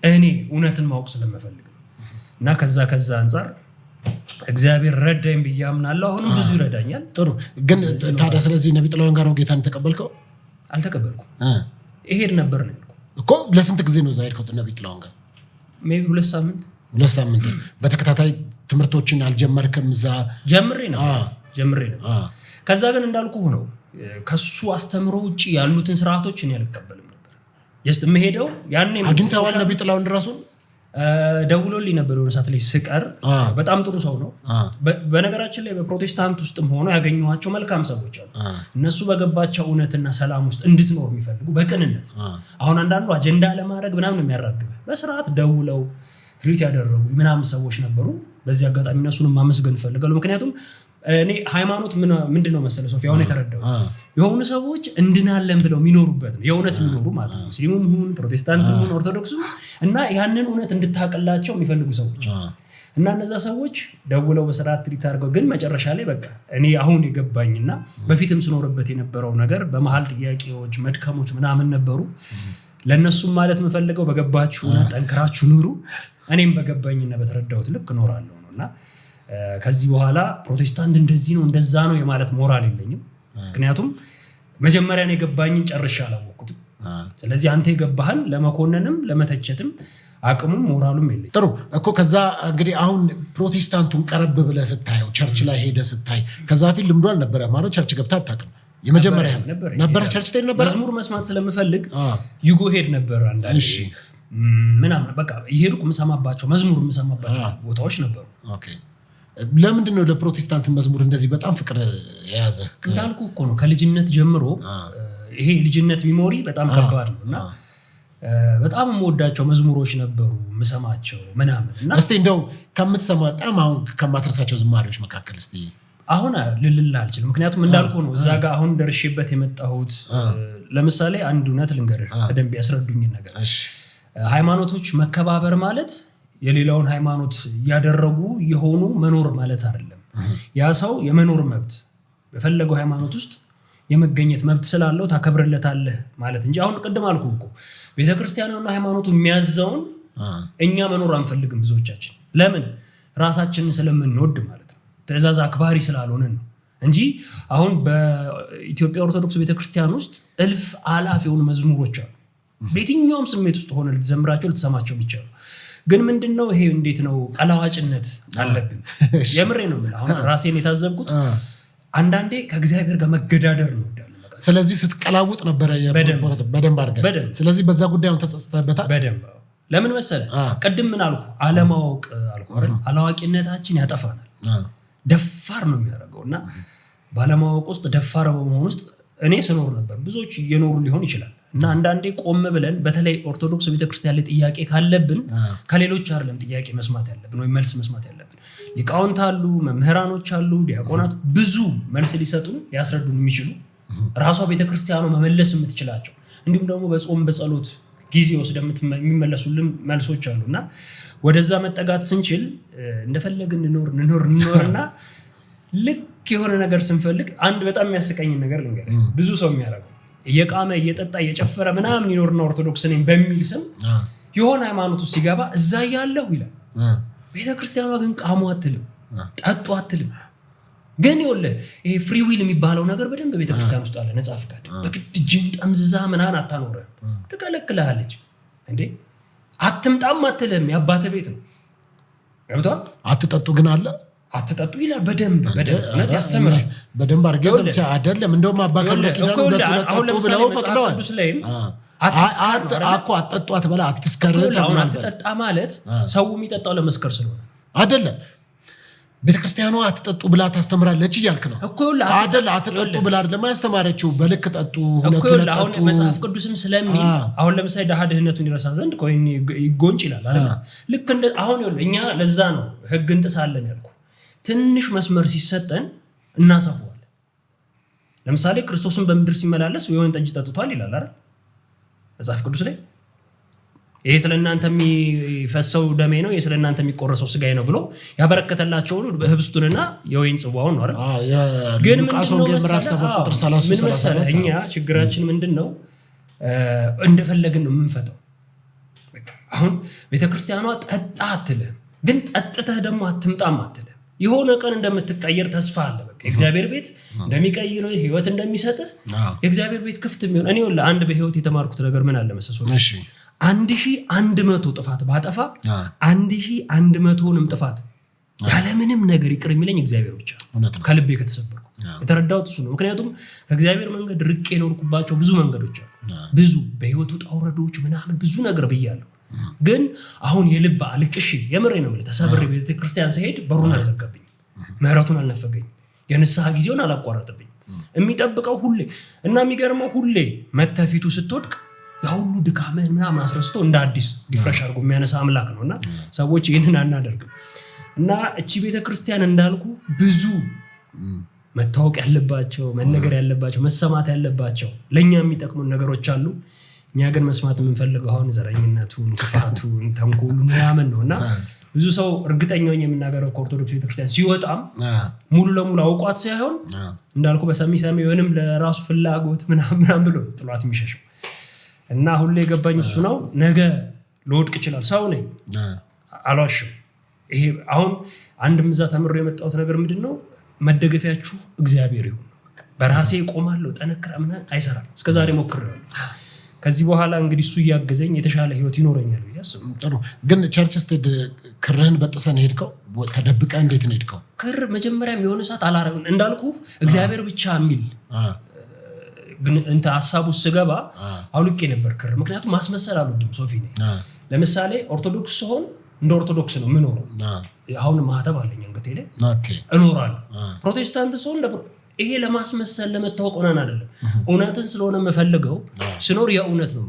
እኔ እውነትን ማወቅ ስለምፈልግ እና ከዛ አንጻር እግዚአብሔር ረዳኝ ብዬ አምናለሁ። አሁንም ብዙ ይረዳኛል። ጥሩ። ግን ታዲያ ስለዚህ ነብይ ጥላሁን ጋር ነው ጌታን ተቀበልከው? አልተቀበልኩም። እሄድ ነበር ነው እኮ። ለስንት ጊዜ ነው እዛ ሄድከው ነብይ ጥላሁን ጋር? ሜይ ቢ 2 ሳምንት። በተከታታይ ትምህርቶችን አልጀመርክም? እዛ ጀምሬ ነበር። ከዛ ግን እንዳልኩ ነው ከሱ አስተምሮ ውጪ ያሉትን ስርዓቶች እኔ አልቀበልም ነበር። የምሄደው ያኔ አግኝተዋል ነብይ ጥላሁን ራሱን ደውሎልኝ ነበር የሆነ ሰዓት ላይ ስቀር። በጣም ጥሩ ሰው ነው። በነገራችን ላይ በፕሮቴስታንት ውስጥም ሆኖ ያገኘኋቸው መልካም ሰዎች አሉ። እነሱ በገባቸው እውነትና ሰላም ውስጥ እንድትኖር የሚፈልጉ በቅንነት። አሁን አንዳንዱ አጀንዳ ለማድረግ ምናምን የሚያራግበ በስርዓት ደውለው ትሪት ያደረጉ ምናምን ሰዎች ነበሩ። በዚህ አጋጣሚ እነሱንም ማመስገን እፈልጋለሁ። ምክንያቱም እኔ ሃይማኖት ምንድነው መሰለ ሶፊያ አሁን የተረዳው የሆኑ ሰዎች እንድናለን ብለው የሚኖሩበት ነው። የእውነት የሚኖሩ ማለት ነው። ሙስሊሙም ይሁን ፕሮቴስታንትም ይሁን ኦርቶዶክስም እና ያንን እውነት እንድታቀላቸው የሚፈልጉ ሰዎች እና እነዛ ሰዎች ደውለው በስርዓት ትሪት አድርገው ግን መጨረሻ ላይ በቃ እኔ አሁን የገባኝና በፊትም ስኖርበት የነበረው ነገር በመሃል ጥያቄዎች መድከሞች ምናምን ነበሩ። ለነሱም ማለት የምፈልገው በገባችሁና ጠንክራችሁ ኑሩ፣ እኔም በገባኝና በተረዳሁት ልክ እኖራለሁ ነውና ከዚህ በኋላ ፕሮቴስታንት እንደዚህ ነው እንደዛ ነው የማለት ሞራል የለኝም። ምክንያቱም መጀመሪያ ነው የገባኝን ጨርሼ አላወቅኩትም። ስለዚህ አንተ የገባህን ለመኮነንም ለመተቸትም አቅሙም ሞራሉም የለኝም። ጥሩ እኮ። ከዛ እንግዲህ አሁን ፕሮቴስታንቱን ቀረብ ብለህ ስታየው ቸርች ላይ ሄደህ ስታይ ከዛ ፊት ልምዶ አልነበረ ማለት ቸርች ገብተህ አታውቅም? የመጀመሪያ ነበር ቸርች ትሄድ ነበር? መዝሙር መስማት ስለምፈልግ ዩጎ ሄድ ነበር አንዳንዴ ምናምን በቃ ይሄድኩ የምሰማባቸው መዝሙር የምሰማባቸው ቦታዎች ነበሩ። ኦኬ። ለምንድን ነው ለፕሮቴስታንት መዝሙር እንደዚህ በጣም ፍቅር የያዘ? እንዳልኩ እኮ ነው ከልጅነት ጀምሮ ይሄ ልጅነት ሚሞሪ በጣም ከባድ ነው እና በጣም የምወዳቸው መዝሙሮች ነበሩ የምሰማቸው ምናምን እና እስቲ እንደው ከምትሰማ በጣም አሁን ከማትረሳቸው ዝማሬዎች መካከል እስቲ አሁን ልልልህ አልችልም። ምክንያቱም እንዳልኩ ነው እዛ ጋር አሁን ደርሼበት የመጣሁት። ለምሳሌ አንድ እውነት ልንገርህ በደንብ ያስረዱኝን ነገር። ሃይማኖቶች መከባበር ማለት የሌላውን ሃይማኖት ያደረጉ የሆኑ መኖር ማለት አይደለም። ያ ሰው የመኖር መብት በፈለገው ሃይማኖት ውስጥ የመገኘት መብት ስላለው ታከብርለታለህ ማለት እንጂ አሁን ቅድም አልኩህ እኮ ቤተክርስቲያኑና ሃይማኖቱ የሚያዘውን እኛ መኖር አንፈልግም ብዙዎቻችን። ለምን? ራሳችንን ስለምንወድ ማለት ነው። ትእዛዝ አክባሪ ስላልሆነን ነው እንጂ አሁን በኢትዮጵያ ኦርቶዶክስ ቤተክርስቲያን ውስጥ እልፍ አላፍ የሆኑ መዝሙሮች አሉ። በየትኛውም ስሜት ውስጥ ሆነ ልትዘምራቸው ልትሰማቸው ይችላል። ግን ምንድነው ይሄ? እንዴት ነው ቀላዋጭነት አለብን። የምሬ ነው የምልህ። አሁን ራሴን የታዘብኩት አንዳንዴ ከእግዚአብሔር ጋር መገዳደር ነው እንዳለ። ስለዚህ ስትቀላውጥ ነበረ በደንብ አድርገህ። ስለዚህ በዛ ጉዳይ አሁን ተጸጽተህበታል በደንብ። ለምን መሰለህ? ቅድም ምን አልኩ? አለማወቅ አልኩ አይደል? አላዋቂነታችን ያጠፋናል። ደፋር ነው የሚያደርገው እና ባለማወቅ ውስጥ ደፋር በመሆን ውስጥ እኔ ስኖር ነበር፣ ብዙዎች እየኖሩ ሊሆን ይችላል። እና አንዳንዴ ቆም ብለን በተለይ ኦርቶዶክስ ቤተክርስቲያን ላይ ጥያቄ ካለብን ከሌሎች አይደለም ጥያቄ መስማት ያለብን ወይ መልስ መስማት ያለብን። ሊቃውንት አሉ፣ መምህራኖች አሉ፣ ዲያቆናት ብዙ መልስ ሊሰጡን ሊያስረዱን የሚችሉ ራሷ ቤተክርስቲያኗ መመለስ የምትችላቸው እንዲሁም ደግሞ በጾም በጸሎት ጊዜ ወስደ የሚመለሱልን መልሶች አሉና ወደዛ መጠጋት ስንችል እንደፈለግን እንኖርና ልክ የሆነ ነገር ስንፈልግ አንድ በጣም የሚያስቀኝ ነገር ልንገር። ብዙ ሰው የሚያደርገው እየቃመ እየጠጣ እየጨፈረ ምናምን ይኖርና ኦርቶዶክስ ነኝ በሚል ስም የሆነ ሃይማኖት ውስጥ ሲገባ እዛ ያለሁ ይላል። ቤተክርስቲያኗ ግን ቃሙ አትልም፣ ጠጡ አትልም። ግን ይኸውልህ ይሄ ፍሪ ዊል የሚባለው ነገር በደንብ ቤተክርስቲያን ውስጥ አለ። ነጻ ፍቃድ በግድ እጅን ጠምዝዛ ምናምን አታኖርህም፣ ትከለክልሃለች። እንዴ አትምጣም አትልም፣ የአባትህ ቤት ነው። ገብቶሃል? አትጠጡ ግን አለ አትጠጡ ይላል። በደንብ ያስተምራል። በደንብ አድርገህ ብቻ አይደለም። እንደውም አባ ገብረ ኪዳን ሁለቱ ብለው ፈቅደዋል። አትጠጡ አትበላ አትስከር። አሁን አትጠጣ ማለት ሰው የሚጠጣው ለመስከር ስለሆነ አይደለም። ቤተክርስቲያኗ አትጠጡ ብላ ታስተምራለች እያልክ ነው አይደል? አትጠጡ ብላ አይደለም ያስተማረችው፣ በልክ ጠጡ፣ ሁለቱ አሁን መጽሐፍ ቅዱስም ስለሚል አሁን ለምሳሌ ድሃ ድህነቱን ይረሳ ዘንድ ኮይን ይጎንጭ ይላል አይደል? ልክ እንደ አሁን እኛ ለዛ ነው ህግ እንጥሳለን ያልኩ። ትንሽ መስመር ሲሰጠን እናሰፋዋለን። ለምሳሌ ክርስቶስን በምድር ሲመላለስ የወይን ጠጅ ጠጥቷል ይላል አይደል መጽሐፍ ቅዱስ ላይ። ይሄ ስለእናንተ የሚፈሰው ደሜ ነው፣ ይሄ ስለእናንተ የሚቆረሰው ስጋዬ ነው ብሎ ያበረከተላቸው ሁሉ ህብስቱንና የወይን ጽዋውን ነው አይደል? ግን ምን መሰለህ እኛ ችግራችን ምንድነው? እንደፈለግን ነው የምንፈተው። አሁን ቤተክርስቲያኗ ጠጣ አትልህም፣ ግን ጠጥተህ ደግሞ አትምጣም አትልህም። የሆነ ቀን እንደምትቀየር ተስፋ አለ። በቃ የእግዚአብሔር ቤት እንደሚቀይር ህይወት እንደሚሰጥህ የእግዚአብሔር ቤት ክፍት የሚሆን እኔ አንድ በህይወት የተማርኩት ነገር ምን አለ መሰለህ? 1100 ጥፋት ባጠፋ 1100ንም ጥፋት ያለምንም ነገር ይቅር የሚለኝ እግዚአብሔር ብቻ ነው። ከልቤ ከተሰበርኩ የተረዳሁት እሱ ነው። ምክንያቱም ከእግዚአብሔር መንገድ ርቄ የኖርኩባቸው ብዙ መንገዶች አሉ። ብዙ በህይወቱ ውጣ ውረዶች ምናምን ብዙ ነገር ብያለሁ። ግን አሁን የልብ አልቅሽ የምሬ ነው ማለት ተሰብሬ ቤተክርስቲያን ሲሄድ በሩን አልዘጋብኝ፣ ምህረቱን አልነፈገኝ፣ የንስሐ ጊዜውን አላቋረጥብኝ። የሚጠብቀው ሁሌ እና የሚገርመው ሁሌ መተፊቱ ስትወድቅ ያ ሁሉ ድካምህን ምናምን አስረስቶ እንደ አዲስ ሪፍሬሽ አድርጎ የሚያነሳ አምላክ ነውና ሰዎች ይህንን አናደርግም። እና እቺ ቤተክርስቲያን እንዳልኩ ብዙ መታወቅ ያለባቸው መነገር ያለባቸው መሰማት ያለባቸው ለኛ የሚጠቅሙን ነገሮች አሉ። እኛ ግን መስማት የምንፈልገው አሁን ዘረኝነቱን፣ ክፋቱን፣ ተንኮሉን ምናምን ነውና ብዙ ሰው እርግጠኛ ነኝ የምናገረው ከኦርቶዶክስ ቤተክርስቲያን ሲወጣም ሙሉ ለሙሉ አውቋት ሳይሆን እንዳልኩ በሰሚ ወይንም ለራሱ ፍላጎት ምናምን ብሎ ጥሏት የሚሸሸው እና ሁሌ የገባኝ እሱ ነው። ነገ ልወድቅ ይችላል፣ ሰው ነኝ አልዋሽም። ይሄ አሁን አንድ ምዛ ተምሮ የመጣሁት ነገር ምንድነው? መደገፊያችሁ እግዚአብሔር ይሁን። በራሴ ቆማለሁ ጠነክራ ምናምን አይሰራም። እስከዛሬ ሞክሬያለሁ። ከዚህ በኋላ እንግዲህ እሱ እያገዘኝ የተሻለ ህይወት ይኖረኛል ያስብ። ጥሩ። ግን ቸርች ስትሄድ ክርህን በጥሰን ሄድከው? ተደብቀ እንዴት ነው ሄድከው? ክር መጀመሪያም የሆነ ሰዓት አላረም እንዳልኩ እግዚአብሔር ብቻ የሚል ግን እንተ ሐሳቡ ስገባ አውልቄ ነበር ክር። ምክንያቱም ማስመሰል አልወድም። ሶፊ ነኝ ለምሳሌ ኦርቶዶክስ ሲሆን እንደ ኦርቶዶክስ ነው ምኖረው። አሁን ማህተብ አለኝ አንገቴ ላይ እኖራለሁ። ፕሮቴስታንት ሲሆን ይሄ ለማስመሰል ለመታወቅ ሆነን አይደለም፣ እውነትን ስለሆነ የምፈልገው ስኖር የእውነት ነው።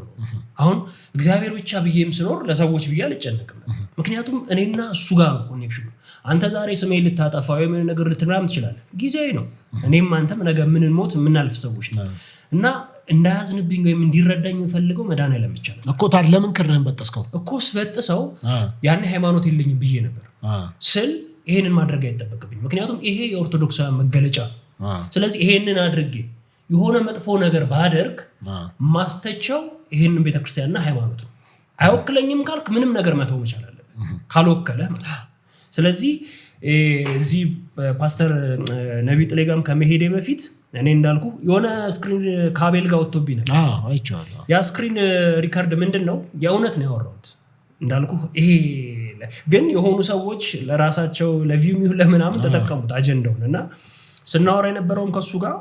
አሁን እግዚአብሔር ብቻ ብዬም ስኖር ለሰዎች ብዬ አልጨነቅም። ምክንያቱም እኔና እሱ ጋር ነው ኮኔክሽኑ። አንተ ዛሬ ስሜን ልታጠፋ ወይ ምን ነገር ልትናም ትችላለህ፣ ጊዜያዊ ነው። እኔም አንተም ነገ ምን ሞት የምናልፍ ሰዎች ነው እና እንዳያዝንብኝ ወይም እንዲረዳኝ የምፈልገው መድኃኒዓለም ብቻ ነው እኮ። ታዲያ ለምን ክርህን በጠስከው? እኮ ስበጥሰው ያኔ ሃይማኖት የለኝም ብዬ ነበር ስል ይሄንን ማድረግ አይጠበቅብኝ፣ ምክንያቱም ይሄ የኦርቶዶክሳውያን መገለጫ። ስለዚህ ይሄንን አድርጌ የሆነ መጥፎ ነገር ባደርግ ማስተቸው ይሄንን ቤተክርስቲያንና ሃይማኖት ነው። አይወክለኝም ካልክ ምንም ነገር መተው መቻል አለብህ ካልወከለ ማለት። ስለዚህ እዚህ ፓስተር ነቢ ጥሌጋም ከመሄዴ በፊት እኔ እንዳልኩ የሆነ ስክሪን ካቤል ጋር ወጥቶብኝ ነበር። አይቻለሁ። ያ ስክሪን ሪካርድ ምንድነው የእውነት ነው ያወራሁት እንዳልኩ። ይሄ ግን የሆኑ ሰዎች ለራሳቸው ለቪው ሚው ለምናምን ተጠቀሙት አጀንዳውን እና ስናወራ የነበረውም ከሱ ጋር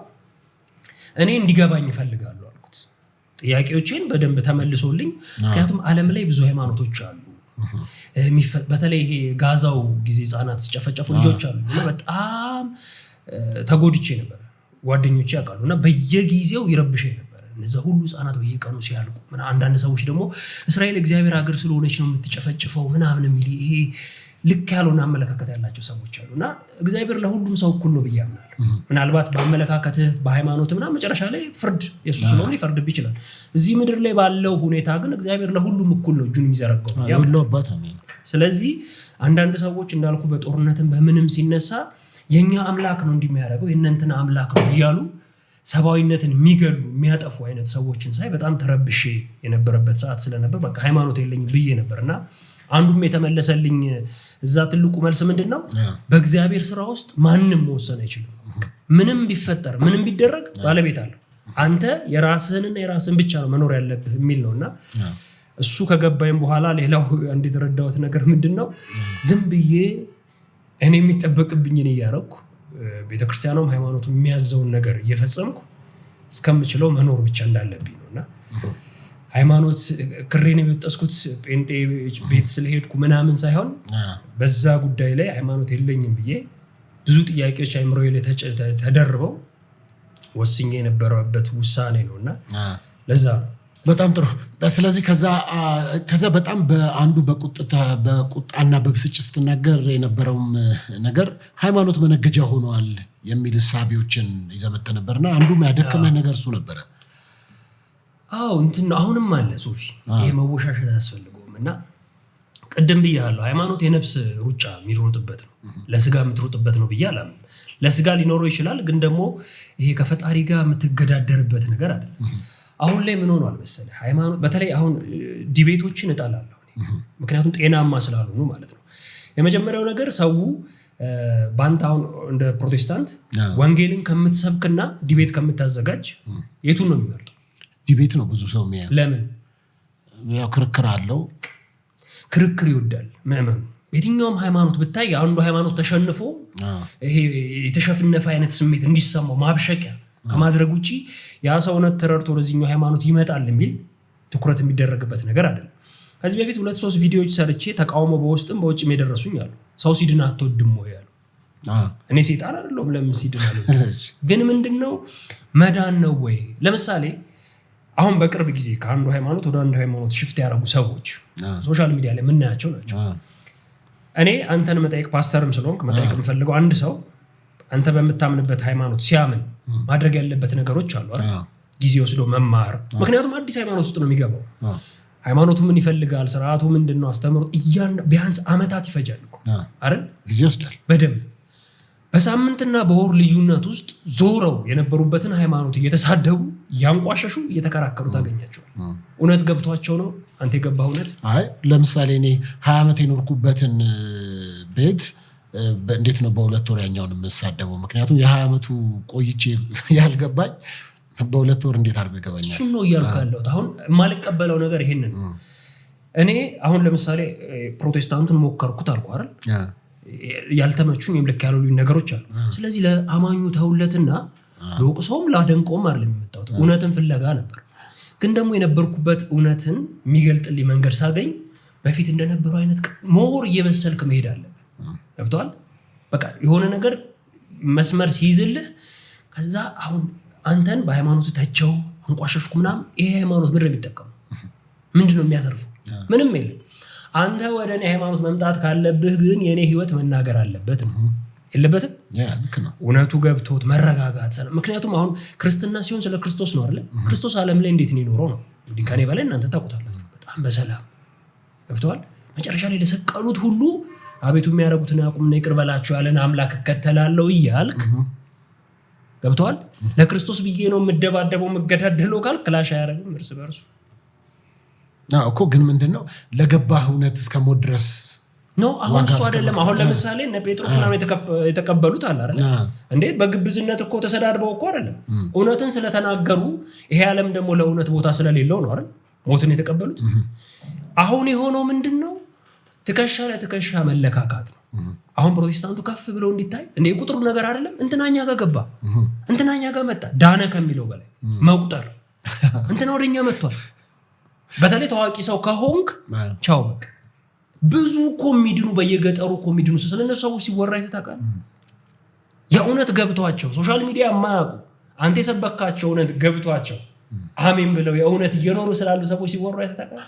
እኔ እንዲገባኝ ይፈልጋሉ አልኩት። ጥያቄዎችን በደንብ ተመልሶልኝ፣ ምክንያቱም ዓለም ላይ ብዙ ሃይማኖቶች አሉ። በተለይ ይሄ ጋዛው ጊዜ ህፃናት ሲጨፈጨፉ ልጆች አሉ እና በጣም ተጎድቼ ነበር። ጓደኞቼ ያውቃሉ እና በየጊዜው ይረብሸኝ ነበር እነዛ ሁሉ ህፃናት በየቀኑ ሲያልቁ። አንዳንድ ሰዎች ደግሞ እስራኤል እግዚአብሔር ሀገር ስለሆነች ነው የምትጨፈጭፈው ምናምን የሚል ይሄ ልክ ያልሆነ አመለካከት ያላቸው ሰዎች አሉ እና እግዚአብሔር ለሁሉም ሰው እኩል ነው ብዬ አምናለሁ። ምናልባት በአመለካከትህ በሃይማኖት ምናምን መጨረሻ ላይ ፍርድ የሱ ስለሆነ ሊፈርድብህ ይችላል። እዚህ ምድር ላይ ባለው ሁኔታ ግን እግዚአብሔር ለሁሉም እኩል ነው እጁን የሚዘረጋው። ስለዚህ አንዳንድ ሰዎች እንዳልኩ በጦርነትም በምንም ሲነሳ የኛ አምላክ ነው እንዲሚያደርገው የእነንትና አምላክ ነው እያሉ ሰብአዊነትን የሚገሉ የሚያጠፉ አይነት ሰዎችን ሳይ በጣም ተረብሼ የነበረበት ሰዓት ስለነበር በቃ ሃይማኖት የለኝም ብዬ ነበርና አንዱም የተመለሰልኝ እዛ ትልቁ መልስ ምንድነው? በእግዚአብሔር ስራ ውስጥ ማንም መወሰን አይችልም። ምንም ቢፈጠር ምንም ቢደረግ ባለቤት አለው። አንተ የራስህንና የራስህን ብቻ ነው መኖር ያለብህ የሚል ነውና እሱ ከገባይም በኋላ ሌላው አንድ የተረዳሁት ነገር ምንድነው? ዝም ብዬ እኔ የሚጠበቅብኝን እያረኩ ቤተክርስቲያኗም ሃይማኖቱ የሚያዘውን ነገር እየፈጸምኩ እስከምችለው መኖር ብቻ እንዳለብኝ ነውና ሃይማኖት ክሬን የበጠስኩት ጴንጤ ቤት ስለሄድኩ ምናምን ሳይሆን በዛ ጉዳይ ላይ ሃይማኖት የለኝም ብዬ ብዙ ጥያቄዎች አይምሮዬ ላይ ተደርበው ወስኜ የነበረበት ውሳኔ ነውና ለዛ በጣም ጥሩ። ስለዚህ ከዛ በጣም በአንዱ በቁጣና በብስጭት ስትናገር የነበረውም ነገር ሃይማኖት መነገጃ ሆኗል የሚል እሳቤዎችን ይዘመተ ነበርና አንዱም ያደከመህ ነገር እሱ ነበረ። እንትን አሁንም አለ ሶፊ፣ ይሄ መወሻሸት አያስፈልገውም እና ቅድም ብያለሁ ሃይማኖት የነፍስ ሩጫ የሚሮጥበት ነው፣ ለስጋ የምትሮጥበት ነው ብዬ አላምንም። ለስጋ ሊኖረው ይችላል፣ ግን ደግሞ ይሄ ከፈጣሪ ጋር የምትገዳደርበት ነገር አይደለም። አሁን ላይ ምን ሆኗል መሰለህ? ሃይማኖት በተለይ አሁን ዲቤቶችን እጠላለሁ፣ ምክንያቱም ጤናማ ስላልሆኑ ማለት ነው። የመጀመሪያው ነገር ሰው ባንተ አሁን እንደ ፕሮቴስታንት ወንጌልን ከምትሰብክና ዲቤት ከምታዘጋጅ የቱን ነው የሚመርጠው? ዲቤት ነው ብዙ ሰው የሚያየው። ለምን? ያው ክርክር አለው። ክርክር ይወዳል ምዕመኑ። የትኛውም ሃይማኖት ብታይ አንዱ ሃይማኖት ተሸንፎ ይሄ የተሸፈነፈ አይነት ስሜት እንዲሰማው ማብሸቂያ ከማድረግ ውጪ ያ ሰው እውነት ተረድቶ ወደዚህኛው ሃይማኖት ይመጣል የሚል ትኩረት የሚደረግበት ነገር አይደለም። ከዚህ በፊት 2-3 ቪዲዮዎች ሰርቼ ተቃውሞ በውስጥም በውጭም የደረሱኝ አሉ። ሰው ሲድን አትወድም ወይ ያሉ። እኔ ሰይጣን አይደለሁም ለምን ሲድን አለ። ግን ምንድነው መዳን ነው ወይ? ለምሳሌ አሁን በቅርብ ጊዜ ከአንዱ ሃይማኖት ወደ አንዱ ሃይማኖት ሽፍት ያደረጉ ሰዎች ሶሻል ሚዲያ ላይ የምናያቸው ናቸው። እኔ አንተን መጠየቅ ፓስተርም ስለሆንክ መጠየቅ የምፈልገው አንድ ሰው አንተ በምታምንበት ሃይማኖት ሲያምን ማድረግ ያለበት ነገሮች አሉ አይደል? ጊዜ ወስዶ መማር። ምክንያቱም አዲስ ሃይማኖት ውስጥ ነው የሚገባው። ሃይማኖቱ ምን ይፈልጋል፣ ስርዓቱ ምንድነው፣ አስተምሮት ቢያንስ አመታት ይፈጃል እኮ አይደል? ጊዜ ይወስዳል በደንብ። በሳምንትና በወር ልዩነት ውስጥ ዞረው የነበሩበትን ሃይማኖት እየተሳደቡ እያንቋሸሹ እየተከራከሩ ታገኛቸዋል። እውነት ገብቷቸው ነው አንተ የገባህ እውነት? ለምሳሌ እኔ 20 ዓመት የኖርኩበትን ቤት እንዴት ነው በሁለት ወር ያኛውን የምሳደበው? ምክንያቱም የ20 ዓመቱ ቆይቼ ያልገባኝ በሁለት ወር እንዴት አድርጎ ይገባኛል? እሱን ነው እያልኩ ያለሁት። አሁን የማልቀበለው ነገር ይሄንን እኔ አሁን ለምሳሌ ፕሮቴስታንቱን ሞከርኩት አልኩ አይደል? ያልተመቹኝ ወይም ልክ ያሉኝ ነገሮች አሉ። ስለዚህ ለአማኙ ተውለትና ለወቅሶም ላደንቆም አይደለም የመጣሁት፣ እውነትን ፍለጋ ነበር። ግን ደግሞ የነበርኩበት እውነትን የሚገልጥልኝ መንገድ ሳገኝ በፊት እንደነበረው አይነት ሞር እየበሰልክ መሄድ አለብህ። ገብቶሃል? በቃ የሆነ ነገር መስመር ሲይዝልህ ከዛ አሁን አንተን በሃይማኖት ተቸው አንቋሸሽኩ ምናምን፣ ይሄ ሃይማኖት ምንድን ነው የሚጠቀመው? ምንድን ነው የሚያተርፈው? ምንም የለም። አንተ ወደ እኔ ሃይማኖት መምጣት ካለብህ ግን የኔ ህይወት መናገር አለበት ነው የለበትም? እውነቱ ገብቶት መረጋጋት ሰላም። ምክንያቱም አሁን ክርስትና ሲሆን ስለ ክርስቶስ ነው አይደል? ክርስቶስ ዓለም ላይ እንዴት ነው የኖረው ነው እንግዲህ ከኔ በላይ እናንተ ታውቁታላችሁ። በጣም በሰላም ገብተዋል። መጨረሻ ላይ ለሰቀሉት ሁሉ አቤቱ የሚያደርጉትን ያቁምና ይቅር በላቸው ያለን አምላክ እከተላለሁ እያልክ ገብተዋል። ለክርስቶስ ብዬ ነው የምደባደበው የምገዳደለው ካል ክላሽ አያደርግም እርስ በርሱ እኮ። ግን ምንድነው ለገባህ እውነት እስከ ሞት ድረስ ነው። አሁን እሱ አይደለም። አሁን ለምሳሌ እነ ጴጥሮስ ምናምን የተቀበሉት አለ አይደል እንዴ? በግብዝነት እኮ ተሰዳድበው እኮ አይደለም እውነትን ስለተናገሩ ይሄ ዓለም ደግሞ ለእውነት ቦታ ስለሌለው ነው አይደል ሞትን የተቀበሉት። አሁን የሆነው ምንድነው? ትከሻ ለትከሻ መለካካት ነው። አሁን ፕሮቴስታንቱ ከፍ ብለው እንዲታይ እንደ የቁጥሩ ነገር አይደለም እንትናኛ ጋር ገባ እንትናኛ ጋር መጣ ዳነ ከሚለው በላይ መቁጠር እንትና ወደኛ መጥቷል። በተለይ ታዋቂ ሰው ከሆንክ ቻው በቃ። ብዙ እኮ የሚድኑ በየገጠሩ እኮ የሚድኑ ስለነሱ ሰዎች ሲወራ ይተታቃል። የእውነት ገብቷቸው ሶሻል ሚዲያ የማያውቁ አንተ የሰበካቸው እውነት ገብቷቸው አሜን ብለው የእውነት እየኖሩ ስላሉ ሰዎች ሲወራ ይተታቃል።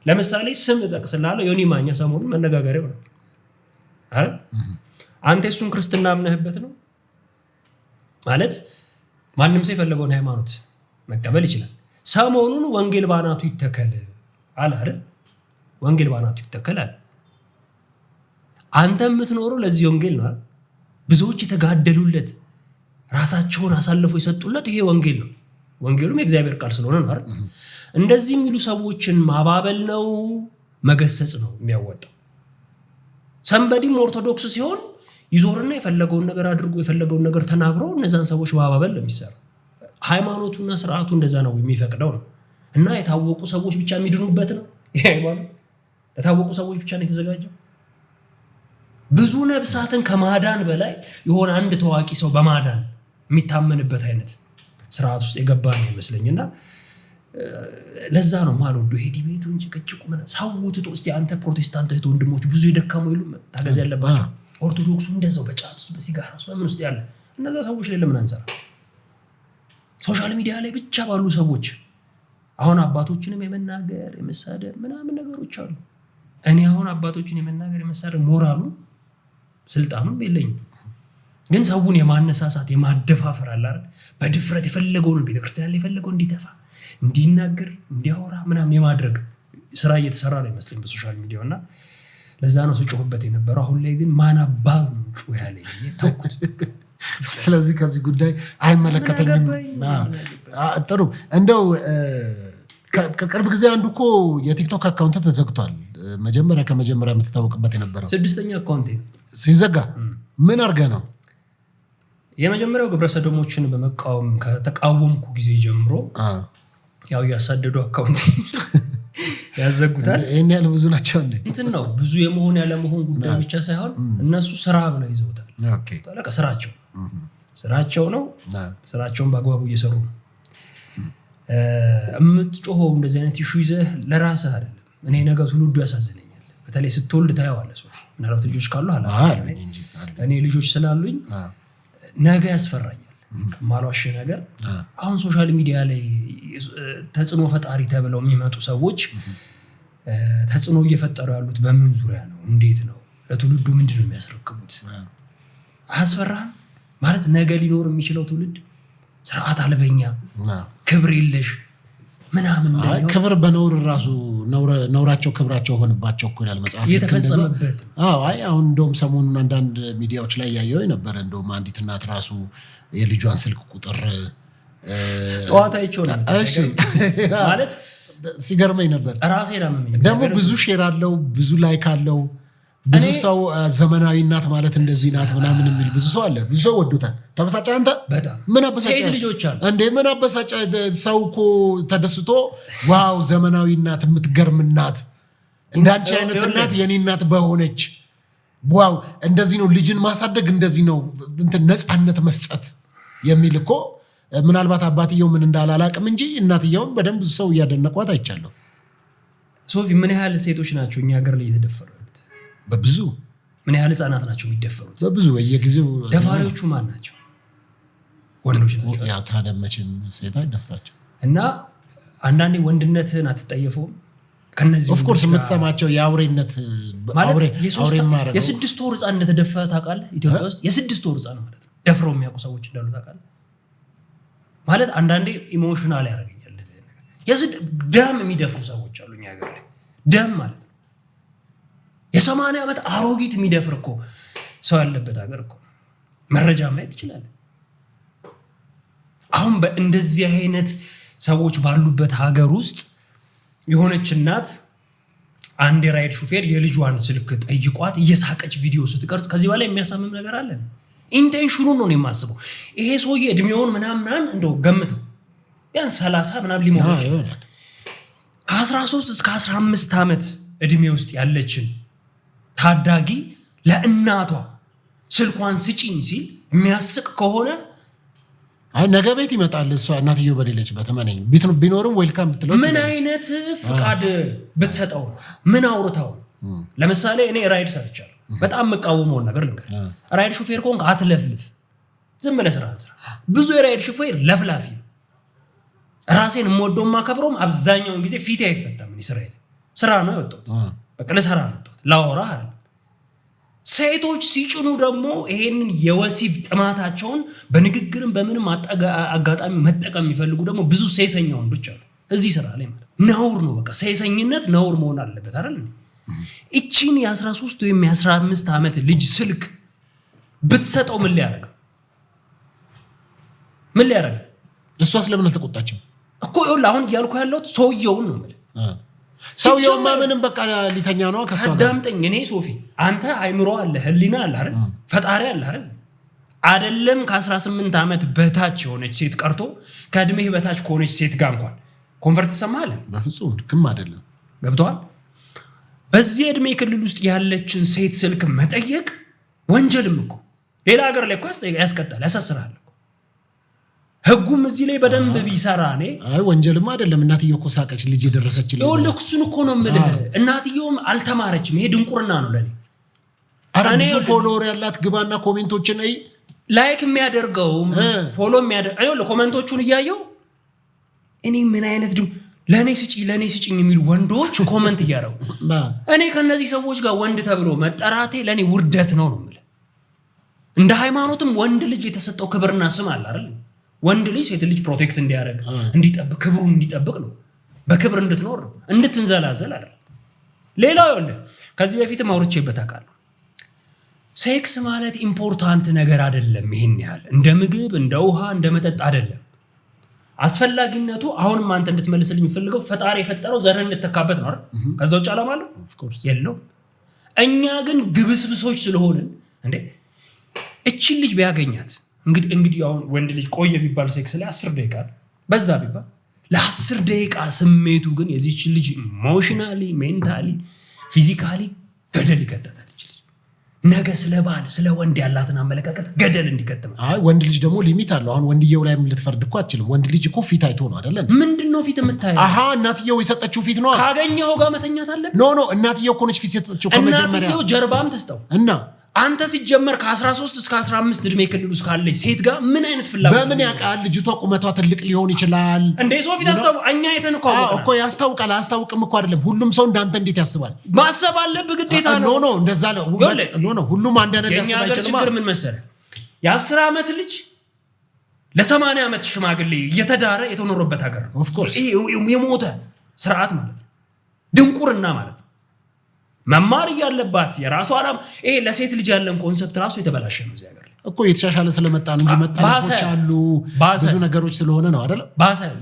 ለምሳሌ ስም እጠቅስልሃለሁ። ዮኒ ማኛ ሰሞኑን መነጋገሪያው ነው አይደል? አንተ እሱን ክርስትና አምነህበት ነው ማለት ማንም ሰው የፈለገውን ሃይማኖት መቀበል ይችላል። ሰሞኑን ወንጌል ባናቱ ይተከል አለ አይደል? ወንጌል ባናቱ ይተከል አለ። አንተ የምትኖረው ለዚህ ወንጌል ነው አይደል? ብዙዎች የተጋደሉለት ራሳቸውን አሳልፈው የሰጡለት ይሄ ወንጌል ነው። ወንጌሉም የእግዚአብሔር ቃል ስለሆነ ነው አይደል? እንደዚህ የሚሉ ሰዎችን ማባበል ነው መገሰጽ ነው የሚያወጣው። ሰንበዲም ኦርቶዶክስ ሲሆን ይዞርና የፈለገውን ነገር አድርጎ የፈለገውን ነገር ተናግሮ እነዛን ሰዎች ማባበል ነው የሚሰራው። ሃይማኖቱና ስርዓቱ እንደዛ ነው የሚፈቅደው ነው። እና የታወቁ ሰዎች ብቻ የሚድኑበት ነው ይሄ ሃይማኖት። ለታወቁ ሰዎች ብቻ ነው የተዘጋጀው። ብዙ ነፍሳትን ከማዳን በላይ የሆነ አንድ ታዋቂ ሰው በማዳን የሚታመንበት አይነት ስርዓት ውስጥ የገባ ነው ይመስለኝና ለዛ ነው ማልወዶ ይሄ ዲቤቱን ጭቅጭቁ ምናምን ሳውቱት እስቲ አንተ ፕሮቴስታንት እህት ወንድሞች ብዙ የደከሙ ይሉ ታገዝ ያለባቸው ኦርቶዶክሱ እንደዛው በጫት ውስጥ በሲጋራ ውስጥ ምን ውስጥ ያለ እነዛ ሰዎች ላይ ለምን አንሰራ? ሶሻል ሚዲያ ላይ ብቻ ባሉ ሰዎች አሁን አባቶችንም የመናገር የመሳደብ ምናምን ነገሮች አሉ። እኔ አሁን አባቶችን የመናገር የመሳደብ ሞራሉ ስልጣኑም የለኝም። ግን ሰውን የማነሳሳት የማደፋፈር አለ አይደል? በድፍረት የፈለገውን ቤተክርስቲያን ላይ የፈለገውን እንዲተፋ እንዲናገር እንዲያወራ ምናምን የማድረግ ስራ እየተሰራ ነው ይመስለኝ በሶሻል ሚዲያው እና ለዛ ነው ስጮህበት የነበረው። አሁን ላይ ግን ማን አባው ጮህ ያለኝ ተውኩት። ስለዚህ ከዚህ ጉዳይ አይመለከተኝም። ጥሩ እንደው ከቅርብ ጊዜ አንዱ እኮ የቲክቶክ አካውንት ተዘግቷል። ከመጀመሪያ የምትታወቅበት የነበረው 6ኛ አካውንት ሲዘጋ ምን አድርገህ ነው? የመጀመሪያው ግብረ ሰዶሞችን በመቃወም ከተቃወምኩ ጊዜ ጀምሮ ያው ያሳደዱ አካውንት ያዘጉታል። ይሄን ያለ ብዙ ናቸው እንዴ? እንትን ነው ብዙ የመሆን ያለ መሆን ጉዳይ ብቻ ሳይሆን እነሱ ስራ ብለው ይዘውታል። ታላቅ ስራቸው ነው። ስራቸውን በአግባቡ እየሰሩ ነው። የምትጮኸው እንደዚህ አይነት ኢሹ ይዘህ ለራስህ አይደለም። እኔ ነገ ትውልዱ ያሳዝነኛል። በተለይ ስትወልድ ታየዋለህ። ሶፊ ምናልባት ልጆች ካሉ እኔ ልጆች ስላሉኝ ነገ ያስፈራኛል። ከማልዋሽ ነገር አሁን ሶሻል ሚዲያ ላይ ተጽዕኖ ፈጣሪ ተብለው የሚመጡ ሰዎች ተጽዕኖ እየፈጠሩ ያሉት በምን ዙሪያ ነው? እንዴት ነው? ለትውልዱ ምንድን ነው የሚያስረክቡት? አያስፈራህም? ማለት ነገ ሊኖር የሚችለው ትውልድ ስርዓት አልበኛ፣ ክብር የለሽ ምናምን ክብር በነውር ራሱ ነውራቸው ክብራቸው ሆንባቸው እኮ ይላል መጽሐፍ እየተፈጸመበት። አሁን እንደውም ሰሞኑን አንዳንድ ሚዲያዎች ላይ ያየው ነበር። እንደውም አንዲት እናት ራሱ የልጇን ስልክ ቁጥር ጠዋት አይቼው ነበር። ማለት ሲገርመኝ ነበር። ራሴ ደግሞ ብዙ ሼር አለው፣ ብዙ ላይክ አለው። ብዙ ሰው ዘመናዊ እናት ማለት እንደዚህ ናት ምናምን የሚል ብዙ ሰው አለ። ብዙ ሰው ወዶታል። ተበሳጫ አንተ በጣም ምን አበሳጫ ልጆች አሉ እንዴ? ምን አበሳጫ? ሰው እኮ ተደስቶ ዋው ዘመናዊ እናት የምትገርም እናት እንዳንቺ አይነት እናት የኔ እናት በሆነች ዋው እንደዚህ ነው ልጅን ማሳደግ እንደዚህ ነው እንትን ነፃነት መስጠት የሚል እኮ ምናልባት አባትየው ምን እንዳላላቅም እንጂ እናትየውን በደንብ ሰው እያደነቋት አይቻለሁ። ሶፊ ምን ያህል ሴቶች ናቸው እኛ ሀገር ላይ የተደፈሩ? በብዙ ምን ያህል ህፃናት ናቸው የሚደፈሩት? በብዙ በየጊዜው ደፋሪዎቹ ማን ናቸው? ወንዶች ናቸው። ያ ታዲያ መቼም ሴት አይደፍራቸው። እና አንዳንዴ ወንድነትህን አትጠየፈውም? ከነዚህ ኦፍ ኮርስ የምትሰማቸው የአውሬነት አውሬ ማረግ የ6 ወር ህፃን እንደተደፈረ ታውቃለህ? ኢትዮጵያ ውስጥ የ6 ወር ህፃን ማለት ነው ደፍረው የሚያውቁ ሰዎች እንዳሉ ታውቃለህ? ማለት አንዳንዴ ኢሞሽናል ያደርገኛል። ደም የሚደፍሩ ሰዎች አሉ እኛ ሀገር ላይ ደም ማለት ነው። የ80 ዓመት አሮጊት የሚደፍር እኮ ሰው ያለበት ሀገር እኮ መረጃ ማየት ይችላል። አሁን በእንደዚህ አይነት ሰዎች ባሉበት ሀገር ውስጥ የሆነች እናት አንድ የራይድ ሹፌር የልጇን ስልክ ጠይቋት እየሳቀች ቪዲዮ ስትቀርጽ ከዚህ በላይ የሚያሳምም ነገር አለ? ኢንቴንሽኑን ነው የማስበው። ይሄ ሰውዬ እድሜውን ምናምን እንደው ገምተው ቢያንስ 30 ምናምን ሊሞት ይችላል። ከ13 እስከ 15 ዓመት እድሜ ውስጥ ያለችን ታዳጊ ለእናቷ ስልኳን ስጪኝ ሲል የሚያስቅ ከሆነ ነገ ቤት ይመጣል። እሷ እናትየው በሌለችበት ማንኝ ቢኖርም ዌልካም ብትለው ምን አይነት ፍቃድ ብትሰጠው ምን አውርታው? ለምሳሌ እኔ ራይድ ሰርቻለሁ። በጣም መቃወመውን ነገር ልንገር። ራይድ ሹፌር ከሆንክ አትለፍልፍ፣ ዝም ብለህ ስራ። ብዙ የራይድ ሹፌር ለፍላፊ ነው። ራሴን የምወደው ማከብረውም አብዛኛውን ጊዜ ፊቴ አይፈታም። ስራ ነው የወጣሁት፣ በቃ ለስራ ነው የወጣሁት፣ ላወራ አይደል። ሴቶች ሲጭኑ ደግሞ ይሄንን የወሲብ ጥማታቸውን በንግግርም በምንም አጋጣሚ መጠቀም የሚፈልጉ ደግሞ ብዙ ሴሰኛ ወንዶች አሉ እዚህ ስራ ላይ ማለት ነውር ነው። በቃ ሴሰኝነት ነውር መሆን አለበት አይደል? እቺን የ13 ወይም የ15 ዓመት ልጅ ስልክ ብትሰጠው ምን ሊያደርግ እሷስ ለምን አልተቆጣችም እኮ? ይኸውልህ አሁን እያልኩ ያለሁት ሰውየውን ነው የምልህ። ሰውየውማ ምንም በቃ ሊተኛ ነው ከሷ ጋር። አዳምጠኝ። እኔ ሶፊ አንተ አይምሮ አለ ህሊና አለ አይደል? ፈጣሪ አለ አይደለም? ከ18 ዓመት በታች የሆነች ሴት ቀርቶ ከእድሜህ በታች ከሆነች ሴት ጋር እንኳን ኮንፈርት ትሰማለህ? በፍጹም ልክም አይደለም። ገብቶሃል? በዚህ እድሜ ክልል ውስጥ ያለችን ሴት ስልክ መጠየቅ ወንጀልም እኮ ሌላ ሀገር ላይ እኮ ያስቀጣል፣ ያሳስራል። ህጉም እዚህ ላይ በደንብ ቢሰራ እኔ ወንጀልም አይደለም። እናትየው እኮ ሳቀች፣ ልጅ የደረሰችልኝ። ይኸውልህ እሱን እኮ ነው የምልህ። እናትየውም አልተማረችም። ይሄ ድንቁርና ነው ለኔ። ብዙ ፎሎወር ያላት ግባና ኮሜንቶችን ላይክ የሚያደርገው ፎሎ የሚያደርገው ይኸውልህ ኮሜንቶቹን እያየው እኔ ምን አይነት ለኔ ስጪኝ የሚሉ ወንዶች ኮሜንት እያደረጉ እኔ ከነዚህ ሰዎች ጋር ወንድ ተብሎ መጠራቴ ለኔ ውርደት ነው የምልህ። እንደ ሃይማኖትም ወንድ ልጅ የተሰጠው ክብርና ስም አለ አይደል? ወንድ ልጅ ሴት ልጅ ፕሮቴክት እንዲያደርግ እንዲጠብቅ ክብሩን እንዲጠብቅ ነው። በክብር እንድትኖር ነው፣ እንድትንዘላዘል አይደል? ሌላው ይኸውልህ ከዚህ በፊትም አውርቼበት አውቃለሁ። ሴክስ ማለት ኢምፖርታንት ነገር አይደለም። ይሄን ያህል እንደ ምግብ እንደ ውሃ እንደ መጠጥ አይደለም። አስፈላጊነቱ አሁንም አንተ እንድትመልስልኝ የምፈልገው ፈጣሪ የፈጠረው ዘርህን እንድትተካበት ነው አይደል? ከዛ ውጭ ዓላማ አለው የለው። እኛ ግን ግብስብሶች ስለሆንን እንዴ እቺን ልጅ ቢያገኛት እንግዲህ አሁን ወንድ ልጅ ቆየ ቢባል ሴክስ ላይ 10 ደቂቃ በዛ ቢባል ለ10 ደቂቃ ስሜቱ ግን የዚህች ልጅ ኢሞሽናሊ፣ ሜንታሊ፣ ፊዚካሊ ገደል ይከተታል። ነገ ስለ ባል ስለ ወንድ ያላትን አመለካከት ገደል እንዲከተም። ወንድ ልጅ ደግሞ ሊሚት አለው። አሁን ወንድየው ላይ ልትፈርድ እኮ አትችልም። ወንድ ልጅ እኮ ፊት አይቶ ነው አይደለ? ምንድነው ፊት የምታየው? እናትየው የሰጠችው ፊት ነው። ካገኘው ጋር መተኛት አለብህ? ኖ እናትየው እኮ ነች ፊት የሰጠችው ከመጀመሪያ። እናትየው ጀርባም ትስጠው እና አንተ ሲጀመር ከ13 እስከ 15 እድሜ ክልል ውስጥ ካለች ሴት ጋር ምን አይነት ፍላጎት በምን ያውቃል? ልጅቷ ቁመቷ ትልቅ ሊሆን ይችላል እንዴ? ሰው ፊት እኛ እኮ ያስታውቃል። አያስታውቅም እኮ አይደለም። ሁሉም ሰው እንዳንተ እንዴት ያስባል? ማሰብ አለብህ ግዴታ ነው። ኖ እንደዛ ነው። ሁሉም አንድ አይነት ሊያስብ አይችልም። ችግር ምን መሰለህ? የ10 ዓመት ልጅ ለ80 ዓመት ሽማግሌ እየተዳረ የተኖረበት ሀገር ነው። ኦፍ ኮርስ የሞተ ስርዓት ማለት ነው። ድንቁርና ማለት ነው። መማር ያለባት የራሱ ዓላማ ይሄ ለሴት ልጅ ያለን ኮንሰፕት ራሱ የተበላሸ ነው። እዚህ ሀገር እኮ የተሻሻለ ስለመጣ ነው እንጂ መጣላቶች አሉ ብዙ ነገሮች ስለሆነ ነው አይደል?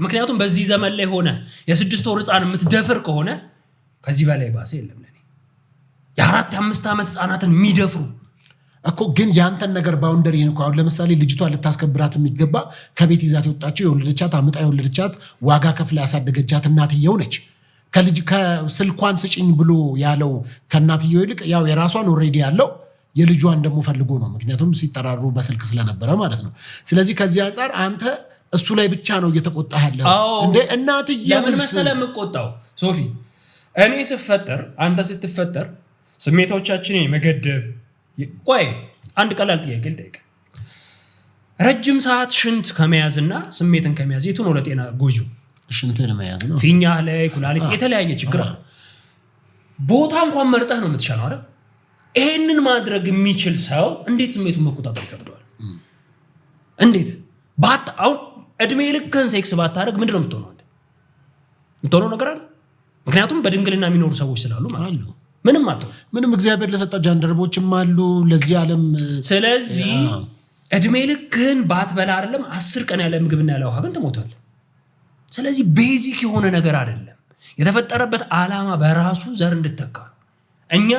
ምክንያቱም በዚህ ዘመን ላይ ሆነ የ6 ወር ህፃን የምትደፍር ከሆነ ከዚህ በላይ ባሰ የለም። ለኔ የ4-5 ዓመት ህፃናትን የሚደፍሩ እኮ ግን ያንተን ነገር ባውንደሪ ነው። አሁን ለምሳሌ ልጅቷን ልታስከብራት የሚገባ ከቤት ይዛት የወጣችው የወለደቻት አምጣ የወለደቻት ዋጋ ከፍላ ያሳደገቻት እናትየው ነች። ከስልኳን ስጭኝ ብሎ ያለው ከእናትየው ይልቅ ያው የራሷን ኦልሬዲ ያለው የልጇን ደግሞ ፈልጎ ነው። ምክንያቱም ሲጠራሩ በስልክ ስለነበረ ማለት ነው። ስለዚህ ከዚህ አንጻር አንተ እሱ ላይ ብቻ ነው እየተቆጣ ያለው እንዴ? እናትየው ለምን መሰለህ የምቆጣው ሶፊ? እኔ ስፈጠር አንተ ስትፈጠር ስሜቶቻችንን የመገደብ ቆይ አንድ ቀላል ጥያቄ ልጠይቅ። ረጅም ሰዓት ሽንት ከመያዝና ስሜትን ከመያዝ የቱ ነው ለጤና ጎጂው? ሽንትን መያዝ ነው። ፊኛ ላይ ኩላሊት የተለያየ ችግር አለ። ቦታ እንኳን መርጠህ ነው የምትሻለው አይደል? ይሄንን ማድረግ የሚችል ሰው እንዴት ስሜቱን መቆጣጠር ይከብደዋል? እንዴት አሁን እድሜ ልክህን ሴክስ ባታደርግ ምንድን ነው የምትሆነው? አንተ የምትሆነው ነገር አለ? ምክንያቱም በድንግልና የሚኖሩ ሰዎች ስላሉ ማለት ነው። ምንም አትሆንም። ምንም እግዚአብሔር ለሰጣው ጃንደረቦችም አሉ ለዚህ ዓለም። ስለዚህ እድሜ ልክህን ባትበላ አይደለም 10 ቀን ያለ ምግብና ያለ ውሃ ግን ትሞታለህ። ስለዚህ ቤዚክ የሆነ ነገር አይደለም። የተፈጠረበት ዓላማ በራሱ ዘር እንድተካ እኛ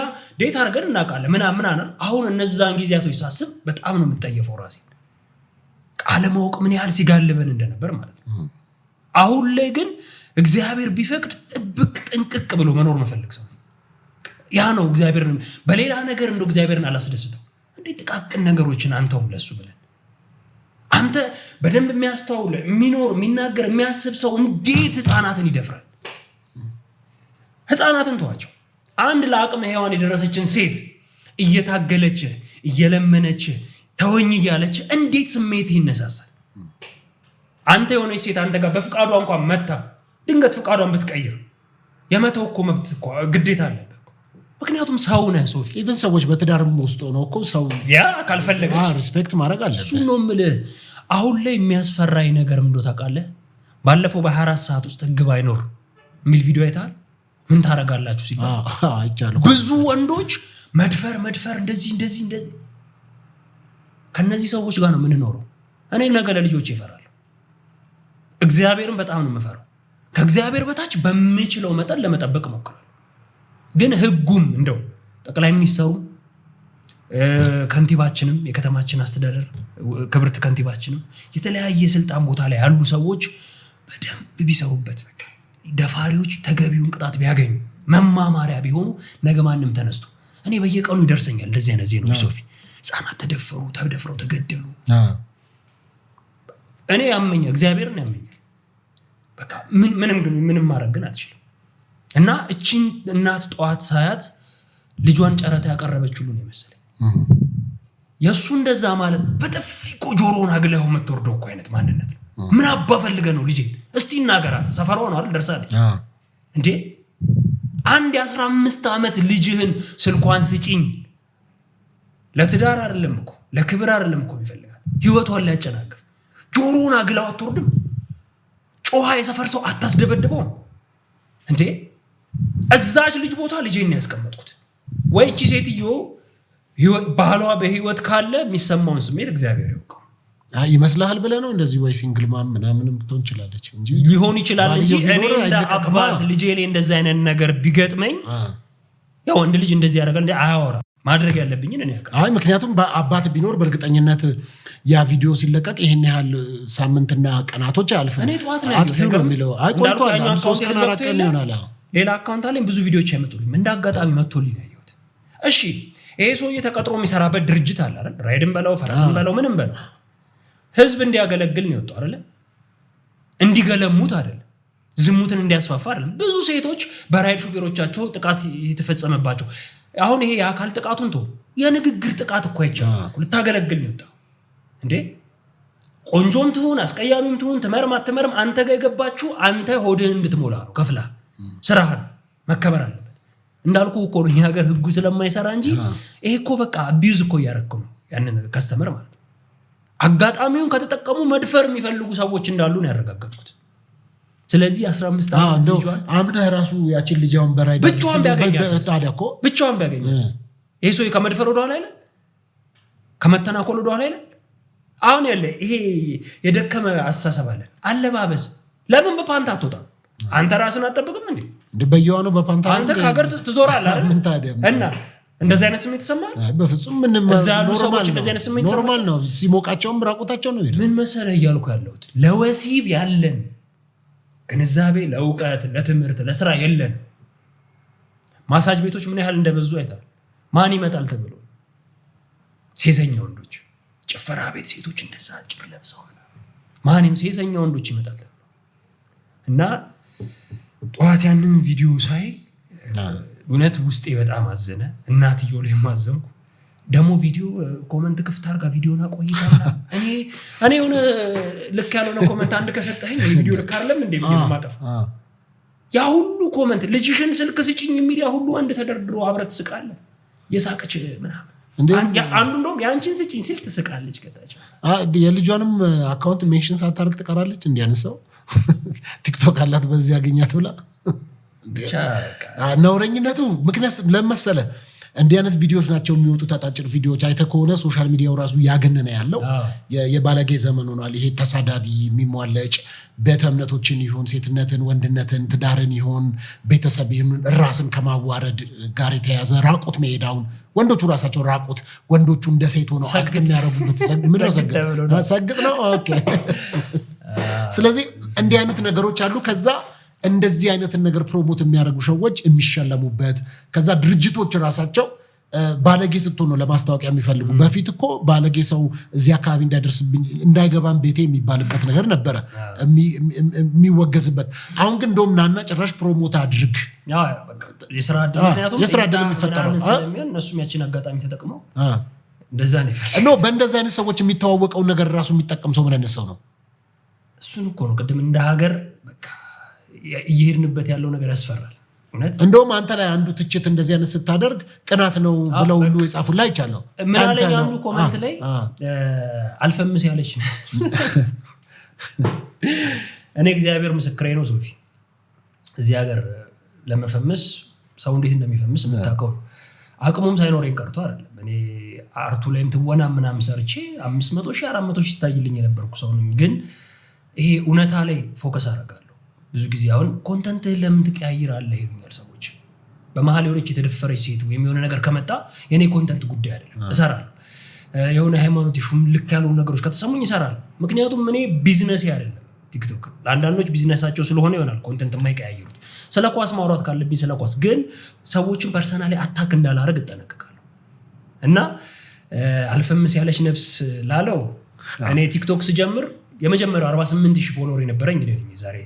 ዴት አድርገን እናውቃለን ምናምን አሁን እነዛን ጊዜያቶች ሳስብ በጣም ነው የምጠየፈው ራሴ አለማወቅ ምን ያህል ሲጋልበን እንደነበር ማለት ነው። አሁን ላይ ግን እግዚአብሔር ቢፈቅድ ጥብቅ ጥንቅቅ ብሎ መኖር መፈልግ ሰው ያ ነው እግዚአብሔር። በሌላ ነገር እንደው እግዚአብሔርን አላስደስተው እንዴ ጥቃቅን ነገሮችን አንተውም ለሱ ብለን አንተ በደንብ የሚያስተውል የሚኖር የሚናገር የሚያስብ ሰው እንዴት ህፃናትን ይደፍራል? ህፃናትን ተዋቸው። አንድ ለአቅመ ሔዋን የደረሰችን ሴት እየታገለች እየለመነች ተወኝ እያለች እንዴት ስሜት ይነሳሳል? አንተ የሆነች ሴት አንተ ጋር በፍቃዷ እንኳን መታ ድንገት ፍቃዷን ብትቀይር የመተው እኮ መብት እኮ ግዴታ አለበት። ምክንያቱም ሰው ነህ ሶፊ። ኢቭን ሰዎች በትዳርም ውስጥ ነው እኮ ሰው ያ ካልፈለገች ሪስፔክት ማድረግ አለበት። እሱ ነው የምልህ። አሁን ላይ የሚያስፈራኝ ነገር ምን እንደው ታውቃለህ? ባለፈው በ24 ሰዓት ውስጥ ህግ ባይኖር የሚል ቪዲዮ አይተሃል? ምን ታረጋላችሁ ሲባል አይቻለሁ። ብዙ ወንዶች መድፈር እንደዚህ ከነዚህ ሰዎች ጋር ነው የምንኖረው። እኔ ነገ ለልጆቼ እፈራለሁ። እግዚአብሔርን በጣም ነው የምፈራው። ከእግዚአብሔር በታች በሚችለው መጠን ለመጠበቅ እሞክራለሁ። ግን ህጉም እንደው ጠቅላይ ሚኒስትሩ ከንቲባችንም የከተማችን አስተዳደር ክብርት ከንቲባችንም የተለያየ ስልጣን ቦታ ላይ ያሉ ሰዎች በደንብ ቢሰሩበት በቃ ደፋሪዎች ተገቢውን ቅጣት ቢያገኙ መማማሪያ ቢሆኑ ነገ ማንም ተነስቶ እኔ በየቀኑ ይደርሰኛል እንደዚህ አይነት ዜናዎች ሶፊ ህፃናት ተደፍረው ተገደሉ። እኔ ያመኛል፣ እግዚአብሔርን ያመኛል። በቃ ምንም ማድረግ ግን አትችልም። እና እቺን እናት ጠዋት ሳያት ልጇን ጨረታ ያቀረበች ሁሉ ነው መሰለኝ። የሱ እንደዛ ማለት በጥፊ እኮ ጆሮውን አግለኸው የምትወርደው እኮ አይነት ማንነት ነው። ምን አባ ፈልገህ ነው ልጄ? እስቲ እናገራት። ሰፈሯ ነው አይደል? ደርሳለች እንዴ? አንድ 15 ዓመት ልጅህን ስልኳን ስጪኝ ለትዳር አይደለም እኮ ለክብር አይደለም እኮ ይፈልጋል። ህይወቷን ሊያጨናግፍ ጆሮውን አግለኸው አትወርድም? ጮሃ የሰፈር ሰው አታስደበድበው እንዴ? እዛች ልጅ ቦታ ልጄን ያስቀመጥኩት ወይ እቺ ሴትዮ ባህሏ በህይወት ካለ የሚሰማውን ስሜት እግዚአብሔር ያውቀው። ይመስልሃል ብለህ ነው እንደዚህ? ወይ ሲንግል ማም ምናምንም ልትሆን ይችላለች እንጂ ሊሆን ይችላል እንጂ እኔ እንደ አባት ልጄ ላይ እንደዚህ አይነት ነገር ቢገጥመኝ ያው ወንድ ልጅ እንደዚህ ያደርጋል እንዴ? አያወራ ማድረግ ያለብኝን እኔ ያውቃል። አይ ምክንያቱም በአባት ቢኖር በእርግጠኝነት ያ ቪዲዮ ሲለቀቅ ይሄን ያህል ሳምንትና ቀናቶች አያልፍም። እኔ ጠዋት ነው አጥፊው ነው የሚለው። አይ ቆይቷል፣ 3 ቀን 4 ቀን ይሆናል። ሌላ አካውንት አለኝ ብዙ ቪዲዮዎች ያመጡልኝ እንደ አጋጣሚ መጥቶልኝ ነው ያየሁት። እሺ ይሄ ሰውዬ ተቀጥሮ የሚሰራበት ድርጅት አለ አይደል? ራይድም በለው ፈረስም በለው ምንም በለው ህዝብ እንዲያገለግል ነው የወጣው አይደል? እንዲገለሙት አይደል? ዝሙትን እንዲያስፋፋ አይደል? ብዙ ሴቶች በራይድ ሹፌሮቻቸው ጥቃት የተፈጸመባቸው አሁን ይሄ የአካል ጥቃቱን ተው የንግግር ጥቃት እኮ አይቻልም። ልታገለግል ነው የወጣው እንዴ? ቆንጆም ትሁን አስቀያሚም ትሁን ትመርም አትመርም አንተ ጋር የገባችሁ አንተ ሆድህን እንድትሞላ ነው። ከፍላ ስራህን መከበር አለበት። እንዳልኩ እኮ ነው እኛ ሀገር ህጉ ስለማይሰራ እንጂ ይሄ እኮ በቃ አቢዩዝ እኮ እያደረኩ ነው ያንን ከስተመር ማለት ነው። አጋጣሚውን ከተጠቀሙ መድፈር የሚፈልጉ ሰዎች እንዳሉ ነው ያረጋገጥኩት። ስለዚህ 15 ዓመት ልጅዋን አምነህ ራሱ ያችን ልጅውን በራይድ ብቻዋን ቢያገኛት ይሄ ሰው ከመድፈር ወደ ኋላ አይደል? ከመተናኮል ወደ ኋላ አይደል? አሁን ያለ ይሄ የደከመ አስተሳሰብ አለ። አለባበስ ለምን በፓንታ አትወጣም? አንተ ራስን አትጠብቅም እንዴ? በየዋኑ በፓንታ አንተ ከሀገር ትዞራለህ አይደል? እና እንደዚህ አይነት ስሜት ይሰማል? በፍጹም ኖርማል ነው። ሲሞቃቸውም ራቁታቸው ነው። ምን መሰለህ እያልኩ ያለሁት ለወሲብ ያለን ግንዛቤ ለእውቀት፣ ለትምህርት፣ ለስራ የለን። ማሳጅ ቤቶች ምን ያህል እንደበዙ አይታል። ማን ይመጣል ተብሎ ሴሰኛ ወንዶች፣ ጭፈራ ቤት ሴቶች እንደዛ አጭር ለብሰው ማንም ሴሰኛ ወንዶች ይመጣል ተብሎ እና ጠዋት ያንን ቪዲዮ ሳይ እውነት ውስጤ በጣም አዘነ። እናትየው ላይ ማዘንኩ። ደግሞ ቪዲዮ ኮመንት ክፍት አድርጋ ቪዲዮና ቆይታ እኔ የሆነ ልክ ያልሆነ ኮመንት አንድ ከሰጠኸኝ ቪዲዮ ልክ አይደለም እንደ ቪዲዮ ማጠፍ ያ ሁሉ ኮመንት ልጅሽን ስልክ ስጭኝ የሚል ያ ሁሉ አንድ ተደርድሮ አብረት ትስቃለህ የሳቀች ምናምን አንዱ እንደውም የአንቺን ስጭኝ ሲል ትስቃለች ከታች የልጇንም አካውንት ሜንሽን ሳታርግ ትቀራለች እንዲያነሳው ቲክቶክ አላት በዚህ ያገኛት ብላ ነውረኝነቱ ምክንያት ለመሰለ እንዲህ አይነት ቪዲዮዎች ናቸው የሚወጡት አጫጭር ቪዲዮዎች አይተህ ከሆነ ሶሻል ሚዲያው ራሱ ያገነነ ያለው የባለጌ ዘመን ሆኗል ይሄ ተሳዳቢ የሚሟለጭ ቤተ እምነቶችን ይሁን ሴትነትን ወንድነትን ትዳርን ይሁን ቤተሰብ ይሁን ራስን ከማዋረድ ጋር የተያዘ ራቁት መሄዳውን ወንዶቹ ራሳቸው ራቁት ወንዶቹ እንደ ሴት ሆነው አክት የሚያደርጉበት ሰግጥ ነው ኦኬ ስለዚህ እንዲህ አይነት ነገሮች አሉ ከዛ እንደዚህ አይነትን ነገር ፕሮሞት የሚያደርጉ ሰዎች የሚሸለሙበት ከዛ ድርጅቶች ራሳቸው ባለጌ ስትሆን ነው ለማስታወቂያ የሚፈልጉ በፊት እኮ ባለጌ ሰው እዚህ አካባቢ እንዳይደርስብኝ እንዳይገባም ቤቴ የሚባልበት ነገር ነበረ የሚወገዝበት አሁን ግን እንደውም ናና ጭራሽ ፕሮሞት አድርግ የስራ ዕድል የሚፈጠረው እነሱም ያችን አጋጣሚ ተጠቅመው እንደዛ ነው በእንደዚህ አይነት ሰዎች የሚተዋወቀው ነገር ራሱ የሚጠቀም ሰው ምን አይነት ሰው ነው እሱን እኮ ነው ቅድም እንደ ሀገር በቃ እየሄድንበት ያለው ነገር ያስፈራል እውነት እንደውም አንተ ላይ አንዱ ትችት እንደዚህ አይነት ስታደርግ ቅናት ነው ብለው ሁሉ የጻፉላ ይቻለው ምን አለኝ አንዱ ኮሜንት ላይ አልፈምስ ያለች እኔ እግዚአብሔር ምስክሬ ነው ሶፊ እዚህ ሀገር ለመፈመስ ሰው እንዴት እንደሚፈምስ የምታውቀው አቅሙም ሳይኖረኝ ቀርቶ አይደለም እኔ አርቱ ላይም ትወና ምናምን ሰርቼ 500,000 400,000 ይታይልኝ የነበርኩ ሰው ነኝ ግን ይሄ እውነታ ላይ ፎከስ አደርጋለሁ ብዙ ጊዜ አሁን ኮንተንትህን ለምን ትቀያይራለህ ይሉኛል ሰዎች በመሀል የሆነች የተደፈረች ሴት ወይም የሆነ ነገር ከመጣ የኔ ኮንተንት ጉዳይ አይደለም እሰራለሁ የሆነ ሃይማኖት ይሹም ልክ ያሉ ነገሮች ከተሰሙኝ እሰራለሁ ምክንያቱም እኔ ቢዝነስ አይደለም ቲክቶክ ለአንዳንዶች ቢዝነሳቸው ስለሆነ ይሆናል ኮንተንት የማይቀያይሩት ስለ ኳስ ማውራት ካለብኝ ስለ ኳስ ግን ሰዎችን ፐርሰናሊ አታክ እንዳላረግ እጠነቀቃለሁ እና አልፈምስ ያለች ነፍስ ላለው እኔ ቲክቶክ ስጀምር የመጀመሪያው 48,000 ፎሎወር የነበረኝ እኔ ነኝ ዛሬ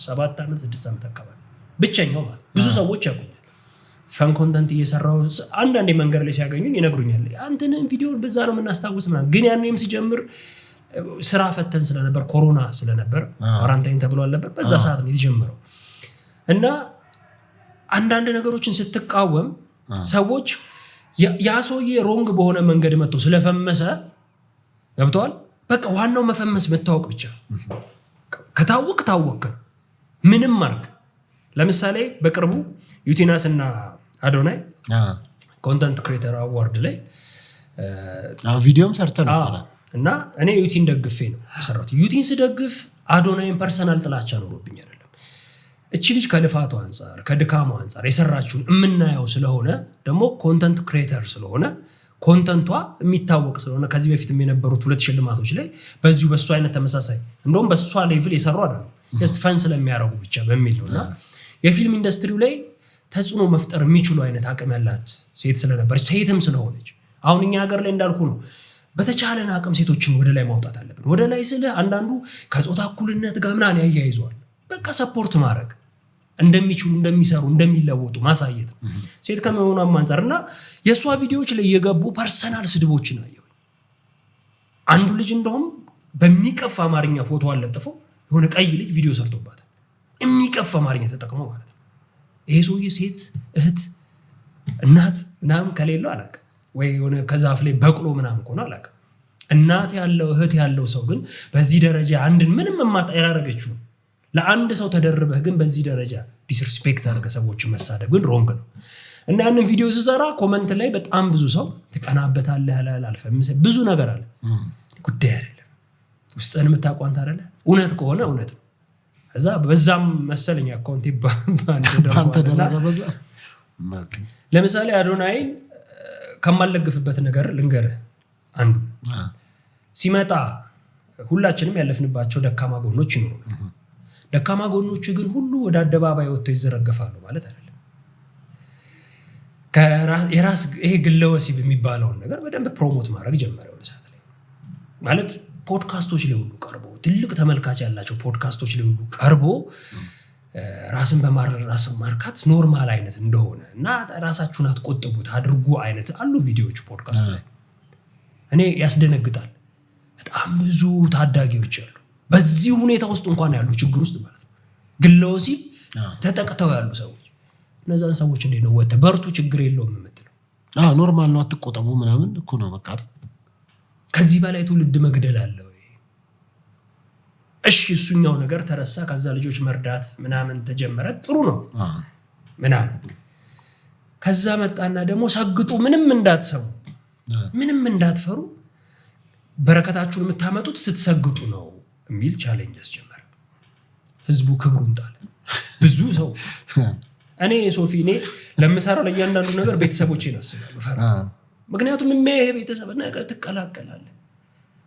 7 ዓመት 6 ዓመት አካባቢ ብቸኛው ማለት ብዙ ሰዎች ያውቁኛል ፈን ኮንተንት እየሰራው አንዳንዴ መንገድ ላይ ሲያገኙኝ ይነግሩኛል አንተን ቪዲዮን በዛ ነው የምናስታውስ ምናምን ግን ያኔም ሲጀምር ስራ ፈተን ስለነበር ኮሮና ስለነበር ኳራንታይን ተብሏል ነበር በዛ ሰዓት ነው የተጀመረው እና አንዳንድ ነገሮችን ስትቃወም ሰዎች ያ ሰውዬ ሮንግ በሆነ መንገድ መጥቶ ስለፈመሰ ገብቷል በቃ ዋናው መፈመስ መታወቅ ብቻ ከታወቅ ታወቅ ምንም ማርክ ለምሳሌ በቅርቡ ዩቲናስ እና አዶናይ ኮንተንት ክሬተር አዋርድ ላይ ቪዲዮም ሰርተን ነበር እና እኔ ዩቲን ደግፌ ነው የሰራሁት ዩቲን ስደግፍ አዶናይን ፐርሰናል ጥላቻ ኖሮብኝ አይደለም እቺ ልጅ ከልፋቷ አንፃር ከድካሟ አንፃር የሰራችውን የምናየው ስለሆነ ደግሞ ኮንተንት ክሬተር ስለሆነ ኮንተንቷ የሚታወቅ ስለሆነ ከዚህ በፊትም የነበሩት 2 ሽልማቶች ላይ በዚሁ በሱ አይነት ተመሳሳይ እንደውም በሷ ሌቭል የሰሩ አይደለም just ፈን ስለሚያረጉ ብቻ በሚል ነውና የፊልም ኢንዱስትሪው ላይ ተጽዕኖ መፍጠር የሚችሉ አይነት አቅም ያላት ሴት ስለነበረች ሴትም ስለሆነች አሁን እኛ ሀገር ላይ እንዳልኩ ነው በተቻለን አቅም ሴቶችን ወደ ላይ ማውጣት አለብን ወደ ላይ ስለ አንዳንዱ ከጾታ እኩልነት ጋር ምናምን ያያይዘዋል በቃ ሰፖርት ማድረግ እንደሚችሉ እንደሚሰሩ እንደሚለወጡ ማሳየት ሴት ከመሆኗም አንፃርና የሷ ቪዲዮዎች ላይ የገቡ ፐርሰናል ስድቦችን አየሁ አንዱ ልጅ እንደውም በሚቀፍ አማርኛ ፎቶ አለጥፎ የሆነ ቀይ ልጅ ቪዲዮ ሰርቶባታል የሚቀፍ አማርኛ ተጠቅሞ ማለት ነው ይሄ ሰውዬ ሴት እህት እናት ምናምን ከሌለው አላውቅም ወይ የሆነ ከዛፍ ላይ በቅሎ ምናምን ከሆነ አላውቅም እናት ያለው እህት ያለው ሰው ግን በዚህ ደረጃ አንድን ምንም ያላረገችው ለአንድ ሰው ተደርበህ ግን በዚህ ደረጃ ዲስሪስፔክት አድርገህ ሰዎችን መሳደብ ግን ሮንግ ነው እና ያንን ቪዲዮ ስሰራ ኮመንት ላይ በጣም ብዙ ሰው ትቀናበታለህ አልፈምስ ብዙ ነገር አለ ጉዳይ አይደለም ውስጥህን የምታቋንት አይደለ እውነት ከሆነ እውነት ነው እዛ በዛም መሰለኝ አካውንት ባንተ ደረገ በዛ ለምሳሌ አዶናይን ከማለግፍበት ነገር ልንገርህ አንዱ ሲመጣ ሁላችንም ያለፍንባቸው ደካማ ጎኖች ይኖሩናል ደካማ ጎኖቹ ግን ሁሉ ወደ አደባባይ ወጥተው ይዘረገፋሉ ማለት አይደለም የራስ ይሄ ግለወሲብ የሚባለውን ነገር በደንብ ፕሮሞት ማድረግ ጀመረ ወደ ሰዓት ላይ ማለት ፖድካስቶች ላይ ሁሉ ቀርቦ ትልቅ ተመልካች ያላቸው ፖድካስቶች ላይ ሁሉ ቀርቦ ራስን በራስን ማርካት ኖርማል አይነት እንደሆነ እና ራሳችሁን አትቆጥቡት አድርጉ አይነት አሉ ቪዲዮዎች ፖድካስት ላይ እኔ ያስደነግጣል በጣም ብዙ ታዳጊዎች አሉ በዚህ ሁኔታ ውስጥ እንኳን ያሉ ችግር ውስጥ ማለት ነው ግለወሲብ ተጠቅተው ያሉ ሰዎች እነዛን ሰዎች እንዴት ነው ወጥተህ በርቱ ችግር የለውም የምትለው? ኖርማል ነው አትቆጠቡ ምናምን እኮ ነው በቃ። ከዚህ በላይ ትውልድ መግደል አለ ወይ? እሺ እሱኛው ነገር ተረሳ። ከዛ ልጆች መርዳት ምናምን ተጀመረ፣ ጥሩ ነው ምናምን። ከዛ መጣና ደግሞ ሰግጡ፣ ምንም እንዳትሰሙ፣ ምንም እንዳትፈሩ፣ በረከታችሁን የምታመጡት ስትሰግጡ ነው የሚል ቻሌንጅ አስጀመረ። ህዝቡ ክብሩን ጣለ። ብዙ ሰው እኔ ሶፊ እኔ ለምሰራው ለእያንዳንዱ ነገር ቤተሰቦቼን አስባለሁ ፈራ። ምክንያቱም የሚያይህ ቤተሰብ ነገር ትቀላቀላለህ።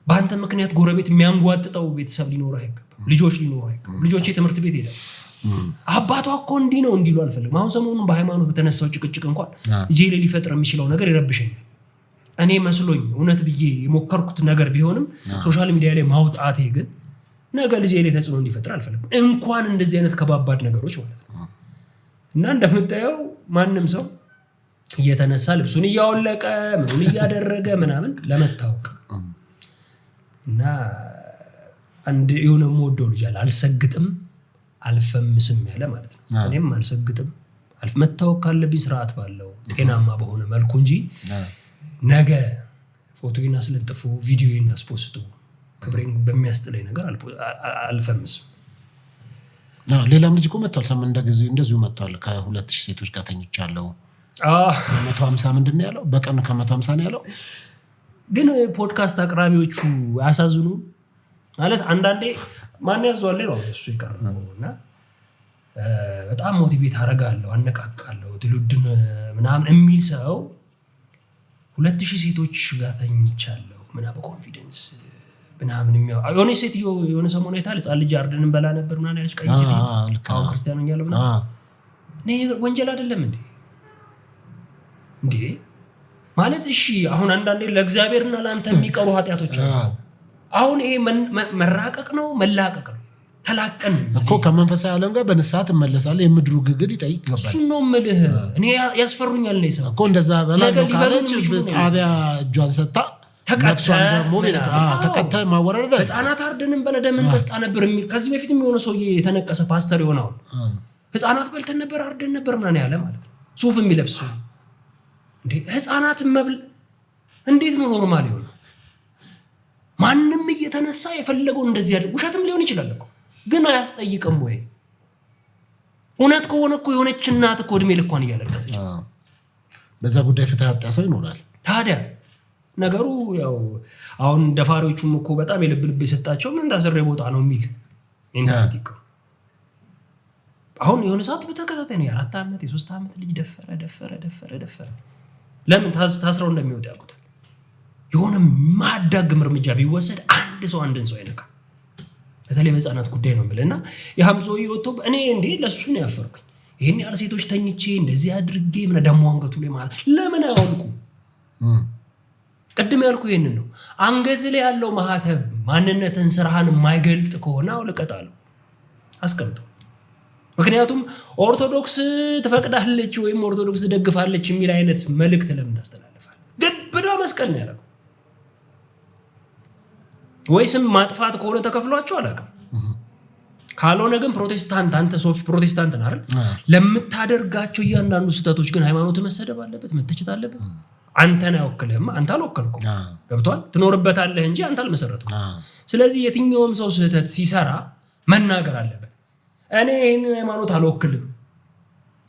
በአንተ ምክንያት ጎረቤት የሚያንጓጥጠው ቤተሰብ ሊኖር አይገባም። ልጆች ሊኖሩ አይገባም። ልጆቼ ትምህርት ቤት ሄዳሉ። አባቷ እኮ እንዲህ ነው እንዲሉ አልፈልግም። አሁን ሰሞኑን በሃይማኖት በተነሳው ጭቅጭቅ እንኳን ልጄ ላይ ሊፈጥር የሚችለው ነገር ይረብሸኛል። እኔ መስሎኝ እውነት ብዬ የሞከርኩት ነገር ቢሆንም ሶሻል ሚዲያ ላይ ማውጣቴ ግን ነገ ልጄ ላይ ተጽዕኖ እንዲፈጥር አልፈልግም። እንኳን እንደዚህ አይነት ከባባድ ነገሮች ማለት ነው። እና እንደምታየው ማንም ሰው እየተነሳ ልብሱን እያወለቀ ምኑን እያደረገ ምናምን ለመታወቅ እና አንድ የሆነ የምወደው ልጅ አለ፣ አልሰግጥም አልፈምስም ያለ ማለት ነው። እኔም አልሰግጥም መታወቅ ካለብኝ ስርዓት ባለው ጤናማ በሆነ መልኩ እንጂ ነገ ፎቶዬን አስለጥፉ ቪዲዮዬን አስፖስቱ ክብሬን በሚያስጥለኝ ነገር አልፈምስም። ሌላም ልጅ እኮ መጥቷል። ሰሞኑን እንደዚሁ መጥቷል። ከ2000 ሴቶች ጋር ተኝቻለሁ። 150 ምንድን ነው ያለው? በቀን ከ150 ነው ያለው። ግን ፖድካስት አቅራቢዎቹ ያሳዝኑ ማለት አንዳንዴ ማን ያዟል ነው እሱ ይቀርበው እና በጣም ሞቲቬት አደርጋለሁ አነቃቃለሁ ትውልድን ምናምን የሚል ሰው 2000 ሴቶች ጋር ተኝቻለሁ ምናምን በኮንፊደንስ ምናምን የሆነ ሴትዮ የሆነ ሰሞኑ የታል ህፃን ልጅ አርደን እንበላ ነበር ምናምን ያለች ቀይ ሴትዮ አሁን ክርስቲያኑ እያለ ምናምን እኔ ወንጀል አይደለም እንዴ ማለት እሺ አሁን አንዳንዴ ለእግዚአብሔርና ለአንተ የሚቀሩ ኃጢያቶች አሁን ይሄ መራቀቅ ነው መላቀቅ ነው ተላቀን እኮ ከመንፈሳዊ ዓለም ጋር በንስሐ ትመለሳለህ። የምድሩ ግግር ይጠይቅ ገባል። እሱ ነው የምልህ እኔ ያስፈሩኛል ነው ሰው እኮ እንደዛ በላይ ነው ካለች ጣቢያ እጇን ሰጣ ነፍሷን ደግሞ ተከታይ ማወረደ ህፃናት አርደንም በለደም እንጠጣ ነበር የሚል ከዚህ በፊት የሚሆነ ሰው የተነቀሰ ፓስተር ይሆናል። ህፃናት በልተን ነበር አርደን ነበር ምናምን ያለ ማለት ነው። ሱፍ የሚለብሱ እንዴ ህፃናት መብል እንዴት ነው ኖርማል ይሆን? ማንንም እየተነሳ የፈለገው እንደዚህ ያለ ውሸትም ሊሆን ይችላል እኮ ግን አያስጠይቅም ወይ? እውነት ከሆነ እኮ የሆነች እናት እኮ እድሜ ልኳን እያለቀሰች በዛ ጉዳይ ፍትህ ያጣ ሰው ይኖራል። ታዲያ ነገሩ ያው አሁን ደፋሪዎቹም እኮ በጣም የልብ የሰጣቸው ምን ታስሬ ቦታ ነው የሚል ሜንታሊቲ እኮ አሁን የሆነ ሰዓት በተከታታይ ነው የ4 ዓመት የ3 ዓመት ልጅ ደፈረ ለምን ታስረው እንደሚወጣ ያውቁታል። የሆነ ማዳግም እርምጃ ቢወሰድ አንድ ሰው አንድን ሰው አይነካ። በተለይ በህፃናት ጉዳይ ነው የምልህና የሀምሶ ይወጡ እኔ እንዴ ለሱ ነው ያፈርኩኝ። ይሄን ያህል ሴቶች ተኝቼ እንደዚህ አድርጌ ምን ደሞ አንገቱ ላይ ማለት ለምን አያወልቁ? ቅድም ያልኩ ይሄንን ነው። አንገት ላይ ያለው ማህተብ ማንነትን ስራህን የማይገልጥ ከሆነ አውልቀጣለሁ አስቀምጠው። ምክንያቱም ኦርቶዶክስ ትፈቅዳለች ወይም ኦርቶዶክስ ትደግፋለች የሚል አይነት መልእክት ለምን ታስተላልፋለህ? ግብዳ መስቀል ነው ያደረገው። ወይስም ማጥፋት ከሆነ ተከፍሏቸው አላውቅም። ካልሆነ ግን ፕሮቴስታንት አንተ ሶፊ ፕሮቴስታንት ነህ አይደል? ለምታደርጋቸው እያንዳንዱ ስህተቶች ግን ሃይማኖት መሰደብ አለበት መተቸት አለበት። አንተን አይወክልህም። አንተ አልወከልኩም። ገብቷል? ትኖርበታለህ እንጂ አንተ አልመሰረትኩም። ስለዚህ የትኛውም ሰው ስህተት ሲሰራ መናገር አለበት። እኔ ይህን ሃይማኖት አልወክልም።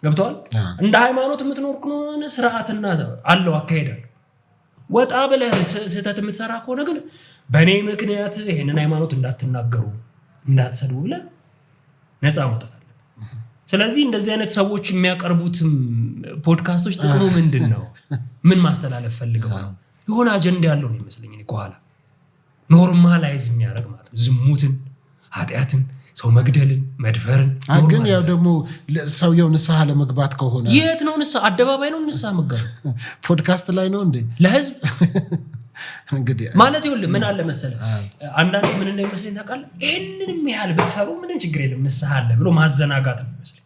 ገብቷል? እንደ ሃይማኖት የምትኖር ከሆነ ስርዓትና አለው አካሄዳል። ወጣ ብለህ ስህተት የምትሰራ ከሆነ ግን በእኔ ምክንያት ይህንን ሃይማኖት እንዳትናገሩ እንዳትሰድቡ ብለህ ነፃ መውጣት አለብህ። ስለዚህ እንደዚህ አይነት ሰዎች የሚያቀርቡትም ፖድካስቶች ጥቅሙ ምንድን ነው? ምን ማስተላለፍ ፈልገው ነው? የሆነ አጀንዳ ያለው ነው ይመስለኝ እኔ ከኋላ ኖርማላይዝ የሚያደርግ ማለት ነው። ዝሙትን፣ ኃጢአትን፣ ሰው መግደልን፣ መድፈርን። ግን ያው ደግሞ ሰውየው ንስሐ ለመግባት ከሆነ የት ነው ንስሐ? አደባባይ ነው ንስሐ መግባት? ፖድካስት ላይ ነው እንዴ? ለህዝብ እንግዲህ ማለት ይኸውልህ ምን አለ መሰለህ አንዳንዴ ምን እንደሚመስለኝ ታውቃለህ? ይሄንንም ያህል ብትሰሩ ምንም ችግር የለም ንስሐ አለ ብሎ ማዘናጋት ነው ይመስለኝ።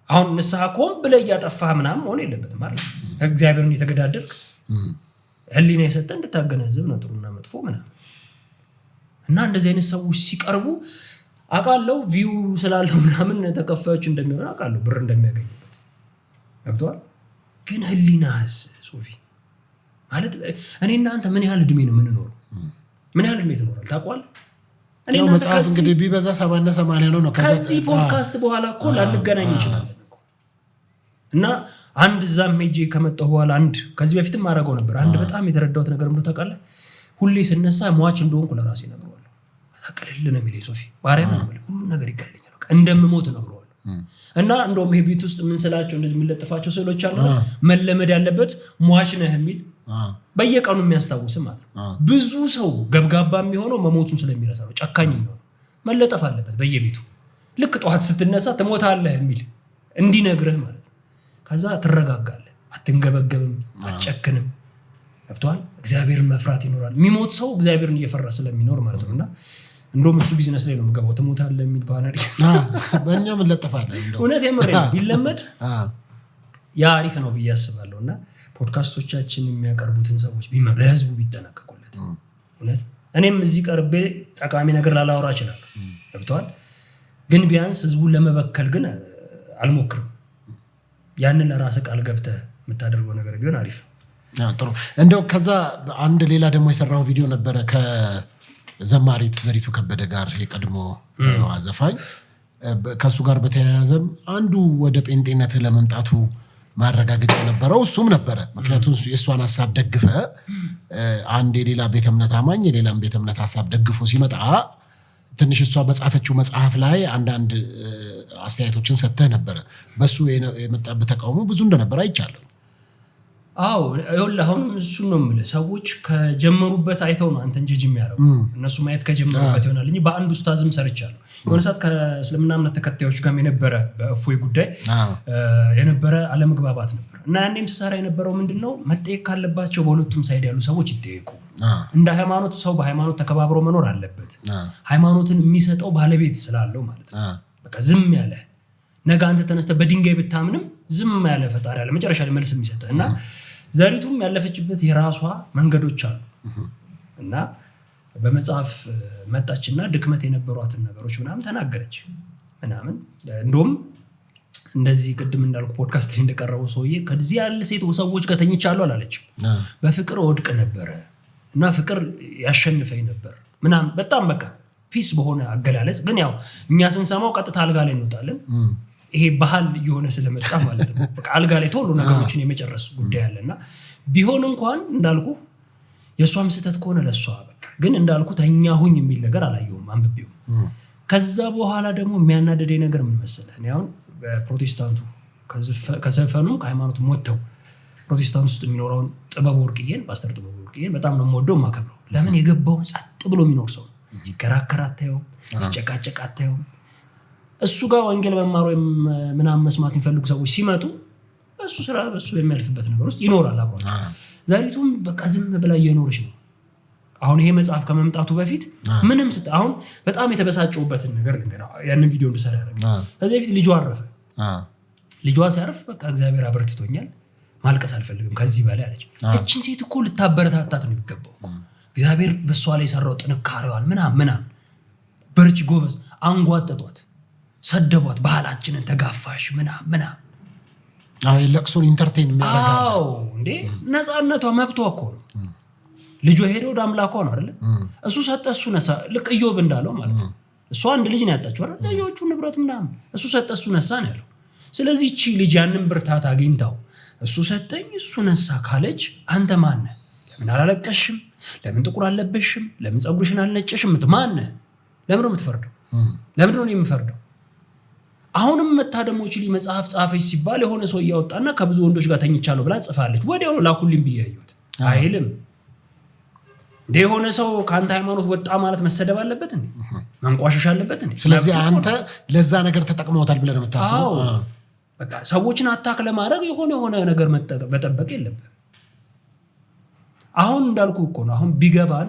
አሁን ንስሐ ቆም ብለህ እያጠፋህ ምናምን መሆን የለበትም አይደል? እግዚአብሔርን እየተገዳደርክ ህሊና የሰጠህ እንድታገናዝብ ነው ጥሩና መጥፎ ምናምን። እና እንደዚህ አይነት ሰዎች ሲቀርቡ አውቃለሁ ቪው ስላለው ምናምን ተከፋዮች እንደሚሆን አውቃለሁ ብር እንደሚያገኙበት ገብቷል። ግን ህሊናስ ሶፊ ማለት እኔ እናንተ ምን ያህል እድሜ ነው የምንኖረው? ምን ያህል እድሜ ትኖራል ታውቃለህ? ያው መጽሐፍ እንግዲህ ቢበዛ 70 እና 80 ነው። ከዚህ ፖድካስት በኋላ እኮ ላንገናኝ እንችላለን እና አንድ እዛም ሄጄ ከመጣሁ በኋላ አንድ ከዚህ በፊትም አደረገው ነበር። አንድ በጣም የተረዳሁት ነገር ምንድነው ታውቃለህ? ሁሌ ስነሳ ሟች እንደሆንኩ ለራሴ እነግረዋለሁ። ታቀልል ነው የሚለኝ ሶፊ ባሪያም ነው ማለት ሁሉ ነገር ይቀልኛል በቃ እንደምሞት እነግረዋለሁ። እና እንደውም ይሄ ቤት ውስጥ ምን ስላቸው እንደዚህ የምንለጥፋቸው ስዕሎች አሉ መለመድ ያለበት ሟች ነህ የሚል በየቀኑ የሚያስታውስ ማለት ነው። ብዙ ሰው ገብጋባ የሚሆነው መሞቱን ስለሚረሳ ነው። ጨካኝ የሚሆነው መለጠፍ አለበት በየቤቱ ልክ ጠዋት ስትነሳ ትሞታለህ የሚል እንዲነግርህ ማለት ነው። ከዛ ትረጋጋለህ፣ አትንገበገብም፣ አትጨክንም። ገብቶሃል? እግዚአብሔርን መፍራት ይኖራል። የሚሞት ሰው እግዚአብሔርን እየፈራ ስለሚኖር ማለት ነውና እንደውም እሱ ቢዝነስ ላይ ነው የምገባው። ትሞታለህ የሚል ባነር በእኛም እንለጥፋለን። እውነት የምር ቢለመድ ያ አሪፍ ነው ብዬ አስባለሁና ፖድካስቶቻችን የሚያቀርቡትን ሰዎች ለህዝቡ ቢጠነቀቁለት እውነት። እኔም እዚህ ቀርቤ ጠቃሚ ነገር ላላወራ እችላለሁ ገብቶሃል? ግን ቢያንስ ህዝቡን ለመበከል ግን አልሞክርም። ያንን ለራስህ ቃል ገብተህ የምታደርገው ነገር ቢሆን አሪፍ ነው። ጥሩ። እንደው ከዛ አንድ ሌላ ደግሞ የሰራው ቪዲዮ ነበረ ከዘማሪት ዘሪቱ ከበደ ጋር የቀድሞ ዘፋኝ ከሱ ጋር በተያያዘም አንዱ ወደ ጴንጤነት ለመምጣቱ ማረጋገጫ ነበረው እሱም ነበረ። ምክንያቱም የእሷን ሀሳብ ደግፈ አንድ የሌላ ቤተ እምነት አማኝ የሌላም ቤተ እምነት ሀሳብ ደግፎ ሲመጣ ትንሽ እሷ በጻፈችው መጽሐፍ ላይ አንዳንድ አስተያየቶችን ሰጥተህ ነበረ። በሱ የመጣበት ተቃውሞ ብዙ እንደነበረ አይቻለሁ። አዎ ይኸውልህ አሁንም እሱን ነው የምልህ። ሰዎች ከጀመሩበት አይተው ነው አንተን ጀጅ የሚያደርጉ። እነሱ ማየት ከጀመሩበት ይሆናል እንጂ በአንድ ኡስታዝም ሰርቻለሁ። የሆነ ሰዓት ከእስልምና እምነት ተከታዮች ጋር የነበረ በእፎይ ጉዳይ የነበረ አለመግባባት ነበር እና ያኔም ስሰራ የነበረው ምንድነው መጠየቅ ካለባቸው በሁለቱም ሳይድ ያሉ ሰዎች ይጠየቁ። እንደ ሃይማኖት ሰው በሃይማኖት ተከባብሮ መኖር አለበት። ሃይማኖትን የሚሰጠው ባለቤት ስላለው ማለት ነው። በቃ ዝም ያለ ነገ አንተ ተነስተህ በድንጋይ ብታምንም ዝም ያለ ፈጣሪ ያለ መጨረሻ ላይ መልስ የሚሰጥህ እና ዘሪቱም ያለፈችበት የራሷ መንገዶች አሉ እና በመጽሐፍ መጣችና ድክመት የነበሯትን ነገሮች ምናምን ተናገረች ምናምን። እንደውም እንደዚህ ቅድም እንዳልኩ ፖድካስት ላይ እንደቀረበው ሰውዬ ከዚህ ያለ ሴት ሰዎች ከተኝቻለሁ አላለችም። በፍቅር ወድቅ ነበረ እና ፍቅር ያሸንፈኝ ነበር ምናምን በጣም በቃ ፒስ በሆነ አገላለጽ። ግን ያው እኛ ስንሰማው ቀጥታ አልጋ ላይ እንወጣለን። ይሄ ባህል እየሆነ ስለመጣ ማለት ነው። በቃ አልጋ ላይ ቶሎ ነገሮችን የመጨረስ ጉዳይ አለና ቢሆን እንኳን እንዳልኩ የሷም ስህተት ከሆነ ለሷ በቃ ግን እንዳልኩ ተኛሁኝ የሚል ነገር አላየሁም አንብቤው። ከዛ በኋላ ደግሞ የሚያናደደኝ ነገር ምን መሰለህ? እኔ አሁን በፕሮቴስታንቱ ከዘፈኑም ከሃይማኖቱ ሞተው ፕሮቴስታንት ውስጥ የሚኖረውን ጥበብ ወርቅዬን ፓስተር ጥበብ ወርቅዬን በጣም ነው የምወደው የማከብረው። ለምን የገባውን ጸጥ ብሎ የሚኖር ሰው ሲከራከር አታየውም፣ ሲጨቃጨቅ አታየውም። እሱ ጋር ወንጌል መማር ወይም ምናምን መስማት የሚፈልጉ ሰዎች ሲመጡ በሱ ስራ በሱ የሚያልፍበት ነገር ውስጥ ይኖራል አብሯቸው። ዘሪቱም በቃ ዝም ብላ እየኖረች ነው። አሁን ይሄ መጽሐፍ ከመምጣቱ በፊት ምንም አሁን በጣም የተበሳጨውበትን ነገር ያንን ቪዲዮ እንድሰራ ያደረገ ከዚህ በፊት ልጇ አረፈ። ልጇ ሲያርፍ በቃ እግዚአብሔር አበርትቶኛል ማልቀስ አልፈልግም ከዚህ በላይ አለች። እቺን ሴት እኮ ልታበረታታት ነው የሚገባው። እግዚአብሔር በሷ ላይ የሰራው ጥንካሬዋን ምናምን በርቺ ጎበዝ። አንጓጠጧት፣ ሰደቧት፣ ባህላችንን ተጋፋሽ ምናምን አይ ለቅሶን ኢንተርቴይን የሚያደርጋል። አዎ እንዴ ነፃነቷ መብቷ እኮ ነው። ልጇ ሄደው ወደ አምላኳ ነው አይደል? እሱ ሰጠ እሱ ነሳ። ልክ ኢዮብ እንዳለው ማለት ነው። እሷ አንድ ልጅ ነው ያጣችው አይደል? ልጆቹ ንብረት ምናምን እሱ ሰጠ እሱ ነሳ ነው ያለው። ስለዚህ እቺ ልጅ ያንን ብርታት አግኝታው እሱ ሰጠኝ እሱ ነሳ ካለች አንተ ማን ነህ? ለምን አላለቀሽም? ለምን ጥቁር አለበሽም? ለምን ጸጉርሽን አልነጨሽም? ማን ነህ? ለምን ነው የምትፈርደው? ለምን ነው የምፈርደው? አሁንም መታ ደግሞ እቺ ልጅ መጽሐፍ ጻፈች ሲባል የሆነ ሰው ያወጣና ከብዙ ወንዶች ጋር ተኝቻለሁ ብላ ጽፋለች። ወዲያው ላኩልኝ ብያዩት አይልም እንዴ? የሆነ ሰው ከአንተ ሃይማኖት ወጣ ማለት መሰደብ አለበት እንዴ? መንቋሸሽ አለበት እንዴ? ስለዚህ አንተ ለዛ ነገር ተጠቅመውታል ብለህ ነው የምታስበው? በቃ ሰዎችን አታክ ለማድረግ የሆነ ነገር መጠበቅ የለብህም። አሁን እንዳልኩ እኮ ነው። አሁን ቢገባን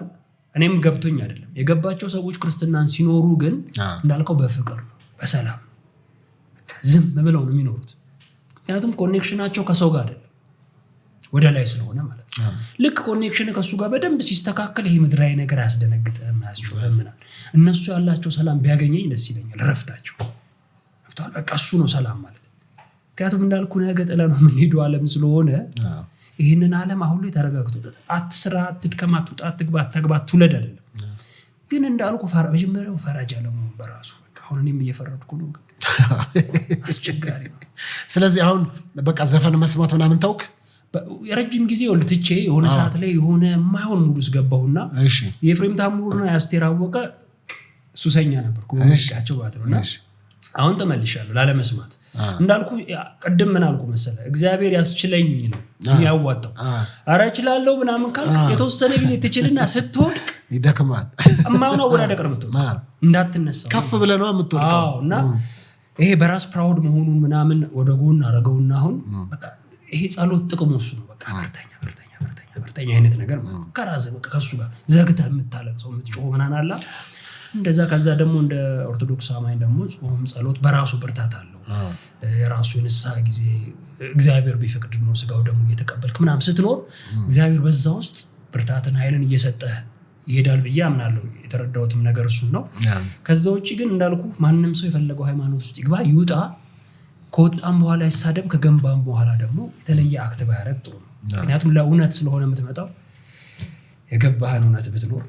እኔም ገብቶኝ አይደለም የገባቸው ሰዎች ክርስትናን ሲኖሩ ግን እንዳልከው በፍቅር ነው በሰላም ዝም ብለው ነው የሚኖሩት። ምክንያቱም ኮኔክሽናቸው ከሰው ጋር አይደለም ወደ ላይ ስለሆነ ማለት ነው። ልክ ኮኔክሽን ከሱ ጋር በደንብ ሲስተካከል ይሄ ምድራዊ ነገር ያስደነግጥም ያስጮህም ምናምን እነሱ ያላቸው ሰላም ቢያገኘኝ ደስ ይለኛል ረፍታቸው አብቷል በቃ እሱ ነው ሰላም ማለት ምክንያቱም እንዳልኩ ነገ ጥለ ነው የምንሄደው ዓለም ስለሆነ ይሄንን ዓለም አሁን ላይ ተረጋግቶ አትስራ አትድከም አትውጣ አትግባ አትግባ ትውለድ አይደለም ግን እንዳልኩ መጀመሪያው ፈራጅ ዓለሙ በራሱ በቃ አሁን እኔም እየፈረድኩ ነው አስቸጋሪ ነው ስለዚህ አሁን በቃ ዘፈን መስማት ምናምን ተውክ የረጅም ጊዜ ወልትቼ የሆነ ሰዓት ላይ የሆነ ማይሆን ሙሉስ ገባውና የኤፍሬም ታምሩና ያስቴር አወቀ ሱሰኛ ነበርኩ ወልቻቸው ባትሮና አሁን ተመልሻለሁ ላለመስማት እንዳልኩ ቀደም ምን አልኩ መሰለ እግዚአብሔር ያስችለኝ ነው የሚያዋጣው አረ እችላለሁ ምናምን ካልክ የተወሰነ ጊዜ ትችልና ስትወድቅ ይደክማል እማውና ወዳደቀር ምትወድቅ እንዳትነሳ ከፍ ብለህ ነው የምትወድቀው እና ይሄ በራስ ፕራውድ መሆኑን ምናምን ወደ ጎን አረገውና አሁን በቃ ይሄ ጸሎት ጥቅሙ እሱ ነው በቃ በርተኛ አይነት ነገር ማለት ከራስ በቃ ከሱ ጋር ዘግተህ የምታለቅሰው የምትጮህ ምናምን አላ እንደዛ ከዛ ደግሞ እንደ ኦርቶዶክስ አማኝ ደግሞ ጾም ጸሎት በራሱ ብርታት አለው የራሱ ንስሐ ጊዜ እግዚአብሔር ቢፈቅድ ነው ስጋው ደግሞ እየተቀበልክ ምናምን ስትኖር እግዚአብሔር በዛ ውስጥ ብርታትን ኃይልን እየሰጠህ ይሄዳል ብዬ አምናለሁ የተረዳሁትም ነገር እሱ ነው ከዛ ውጪ ግን እንዳልኩ ማንንም ሰው የፈለገው ሃይማኖት ውስጥ ይግባ ይውጣ ከወጣም በኋላ ይሳደብ ከገንባም በኋላ ደግሞ የተለየ አክት ባያረግ ጥሩ ነው ምክንያቱም ለእውነት ስለሆነ የምትመጣው የገባህን እውነት ብትኖር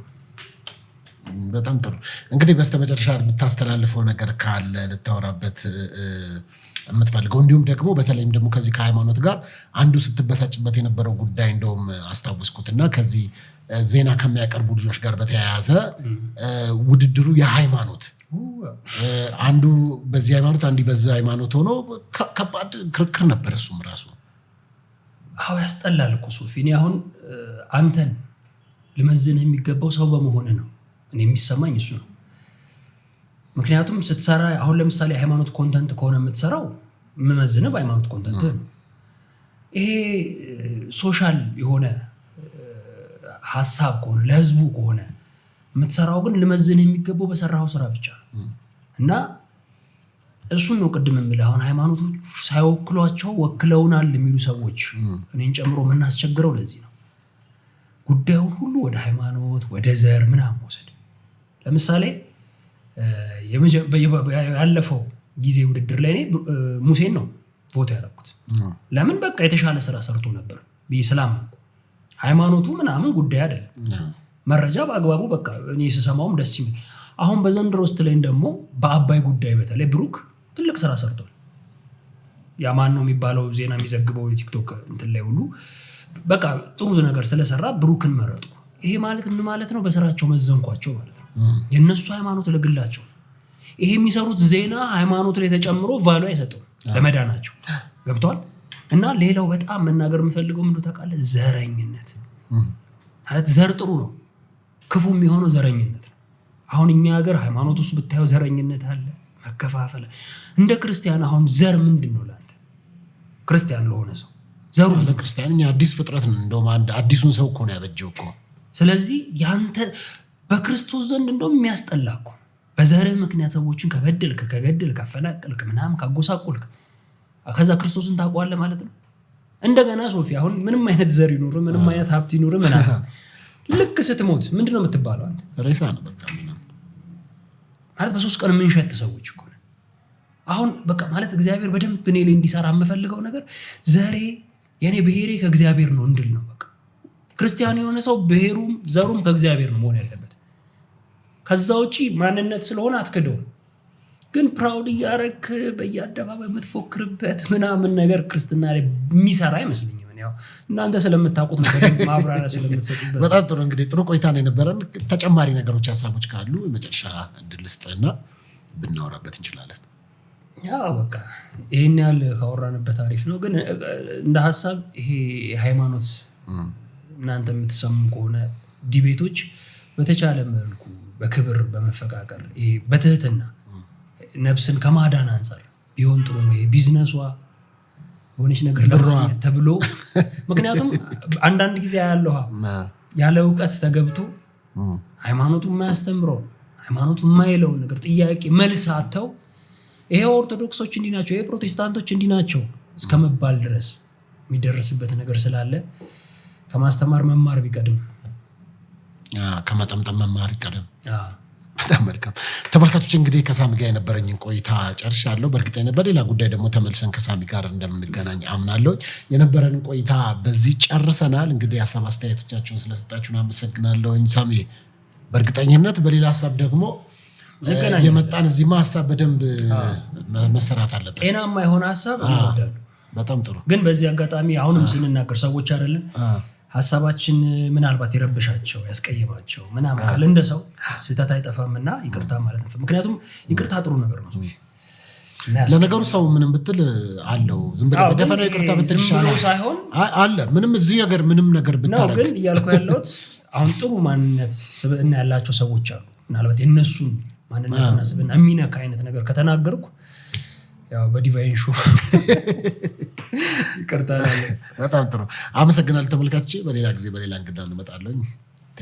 በጣም ጥሩ እንግዲህ በስተመጨረሻ የምታስተላልፈው ነገር ካለ ልታወራበት የምትፈልገው እንዲሁም ደግሞ በተለይም ደግሞ ከዚህ ከሃይማኖት ጋር አንዱ ስትበሳጭበት የነበረው ጉዳይ እንደውም አስታውስኩትና ከዚህ ዜና ከሚያቀርቡ ልጆች ጋር በተያያዘ ውድድሩ የሃይማኖት አንዱ በዚህ ሃይማኖት አንዱ በዚህ ሃይማኖት ሆኖ ከባድ ክርክር ነበር እሱም ራሱ አዎ ያስጠላል እኮ ሶፊ እኔ አሁን አንተን ልመዝንህ የሚገባው ሰው በመሆን ነው እኔ የሚሰማኝ እሱ ነው ምክንያቱም ስትሰራ አሁን ለምሳሌ ሃይማኖት ኮንተንት ከሆነ የምትሰራው የምመዝንህ በሃይማኖት ኮንተንት ነው ይሄ ሶሻል የሆነ ሐሳብ ከሆነ ለህዝቡ ከሆነ የምትሰራው ግን ልመዝንህ የሚገባው በሰራው ስራ ብቻ ነው እና እሱን ነው ቅድም የምልህ አሁን ሃይማኖቶች ሳይወክሏቸው ወክለውናል የሚሉ ሰዎች እኔን ጨምሮ የምናስቸግረው ለዚህ ነው ጉዳዩን ሁሉ ወደ ሃይማኖት ወደ ዘር ምናምን ወሰድ ለምሳሌ ያለፈው ጊዜ ውድድር ላይ እኔ ሙሴን ነው ቮት ያደረኩት ለምን በቃ የተሻለ ስራ ሰርቶ ነበር በእስላም ሃይማኖቱ ምናምን ጉዳይ አይደለም መረጃ በአግባቡ በቃ እኔ ስሰማውም ደስ ይላል አሁን በዘንድሮ ውስጥ ላይ ደግሞ በአባይ ጉዳይ በተለይ ብሩክ ትልቅ ስራ ሰርቷል ያማን ነው የሚባለው ዜና የሚዘግበው የቲክቶክ እንትን ላይ ሁሉ በቃ ጥሩ ነገር ስለሰራ ብሩክን መረጥኩ ይሄ ማለት ምን ማለት ነው በስራቸው መዘንኳቸው ማለት ነው የነሱ ሃይማኖት ለግላቸው ይሄ የሚሰሩት ዜና ሃይማኖት ላይ ተጨምሮ ቫልዩ አይሰጡም ለመዳናቸው ገብቷል እና ሌላው በጣም መናገር የምፈልገው ምንድነው ታውቃለህ ዘረኝነት ማለት ዘር ጥሩ ነው ክፉ የሚሆነው ዘረኝነት ነው አሁን እኛ ሀገር ሃይማኖት ውስጥ ብታየው ዘረኝነት አለ መከፋፈል እንደ ክርስቲያን አሁን ዘር ምንድነው ላንተ ክርስቲያን ለሆነ ሰው ዘሩ ለክርስቲያን እኛ አዲስ ፍጥረት ነው እንደውም አንድ አዲሱን ሰው እኮ ነው ያበጀው እኮ ስለዚህ ያንተ በክርስቶስ ዘንድ እንደውም የሚያስጠላኩ በዘርህ ምክንያት ሰዎችን ከበደልክ ከገደልክ ከፈናቀልክ ምናምን ካጎሳቆልክ ከዛ ክርስቶስን ታውቀዋለህ ማለት ነው እንደገና ሶፊ አሁን ምንም አይነት ዘር ይኑር ምንም አይነት ሀብት ይኑር ምናምን ልክ ስትሞት ምንድነው የምትባለው አንተ ሬሳ ነው በቃ ማለት በሶስት ቀን የምንሸት ሰዎች እኮ ነው አሁን በቃ ማለት እግዚአብሔር በደንብ እኔ ላይ እንዲሰራ የምፈልገው ነገር ዘሬ የኔ ብሔሬ ከእግዚአብሔር ነው እንድል ነው በቃ ክርስቲያን የሆነ ሰው ብሔሩም ዘሩም ከእግዚአብሔር ነው መሆን ያለበት ከዛ ውጪ ማንነት ስለሆነ አትከደው ግን ፕራውድ ያረክ በየአደባባይ የምትፎክርበት ምናምን ነገር ክርስትና ላይ የሚሰራ አይመስልኝም ያው እናንተ ስለምታውቁት ነው ማብራሪያ ስለምትሰጡበት በጣም ጥሩ እንግዲህ ጥሩ ቆይታ ነው የነበረን ተጨማሪ ነገሮች ሐሳቦች ካሉ መጨረሻ እድል ልስጥና ብናወራበት እንችላለን ያው በቃ ይሄን ያህል ካወራንበት አሪፍ ነው ግን እንደ ሐሳብ ይሄ ሃይማኖት እናንተ የምትሰሙ ከሆነ ዲቤቶች በተቻለ መልኩ በክብር በመፈቃቀር ይሄ በትህትና ነፍስን ከማዳን አንፃር ቢሆን ጥሩ ነው ይሄ ቢዝነሷ ሆነች ነገር ለማግኘት ተብሎ ምክንያቱም አንዳንድ ጊዜ ያለ ዕውቀት ተገብቶ ሃይማኖቱ የማያስተምረው ሃይማኖቱ የማይለው ነገር ጥያቄ መልስ አጥተው ይሄ ኦርቶዶክሶች እንዲህ ናቸው ይሄ ፕሮቴስታንቶች እንዲህ ናቸው እስከመባል ድረስ የሚደርስበት ነገር ስላለ ከማስተማር መማር ቢቀድም ከመጠምጠም መማር ይቀደም። በጣም መልካም ተመልካቾች፣ እንግዲህ ከሳሚ ጋር የነበረኝን ቆይታ ጨርሻለሁ። በእርግጠኝነት በሌላ ጉዳይ ደግሞ ተመልሰን ከሳሚ ጋር እንደምንገናኝ አምናለሁ። የነበረንን ቆይታ በዚህ ጨርሰናል። እንግዲህ ሀሳብ አስተያየቶቻችሁን ስለሰጣችሁን አመሰግናለሁ። ሳሚ፣ በእርግጠኝነት በሌላ ሀሳብ ደግሞ የመጣን እዚህማ ሀሳብ በደንብ መሰራት አለበት። ጤናማ የሆነ ሀሳብ እንወዳለን። በጣም ጥሩ። ግን በዚህ አጋጣሚ አሁንም ስንናገር ሰዎች አይደለን ሀሳባችን ምናልባት የረብሻቸው ያስቀየማቸው ምናምን ካለ እንደ ሰው ስህተት አይጠፋምና ይቅርታ ማለት ነው። ምክንያቱም ይቅርታ ጥሩ ነገር ነው። ለነገሩ ሰው ምንም ብትል አለው ዝም ብለህ በደፈናው ይቅርታ ብትል ይሻላል ሳይሆን አለ ምንም እዚህ ነገር ምንም ነገር ብታረግ ግን እያልኩ ያለሁት አሁን ጥሩ ማንነት ስብዕና ያላቸው ሰዎች አሉ። ምናልባት የነሱን ማንነትና ስብዕና የሚነካ አይነት ነገር ከተናገርኩ ያው በዲቫይን ሾው ይቅርታ። በጣም ጥሩ አመሰግናለሁ ተመልካቾቼ። በሌላ ጊዜ በሌላ እንግዳ እንመጣለን።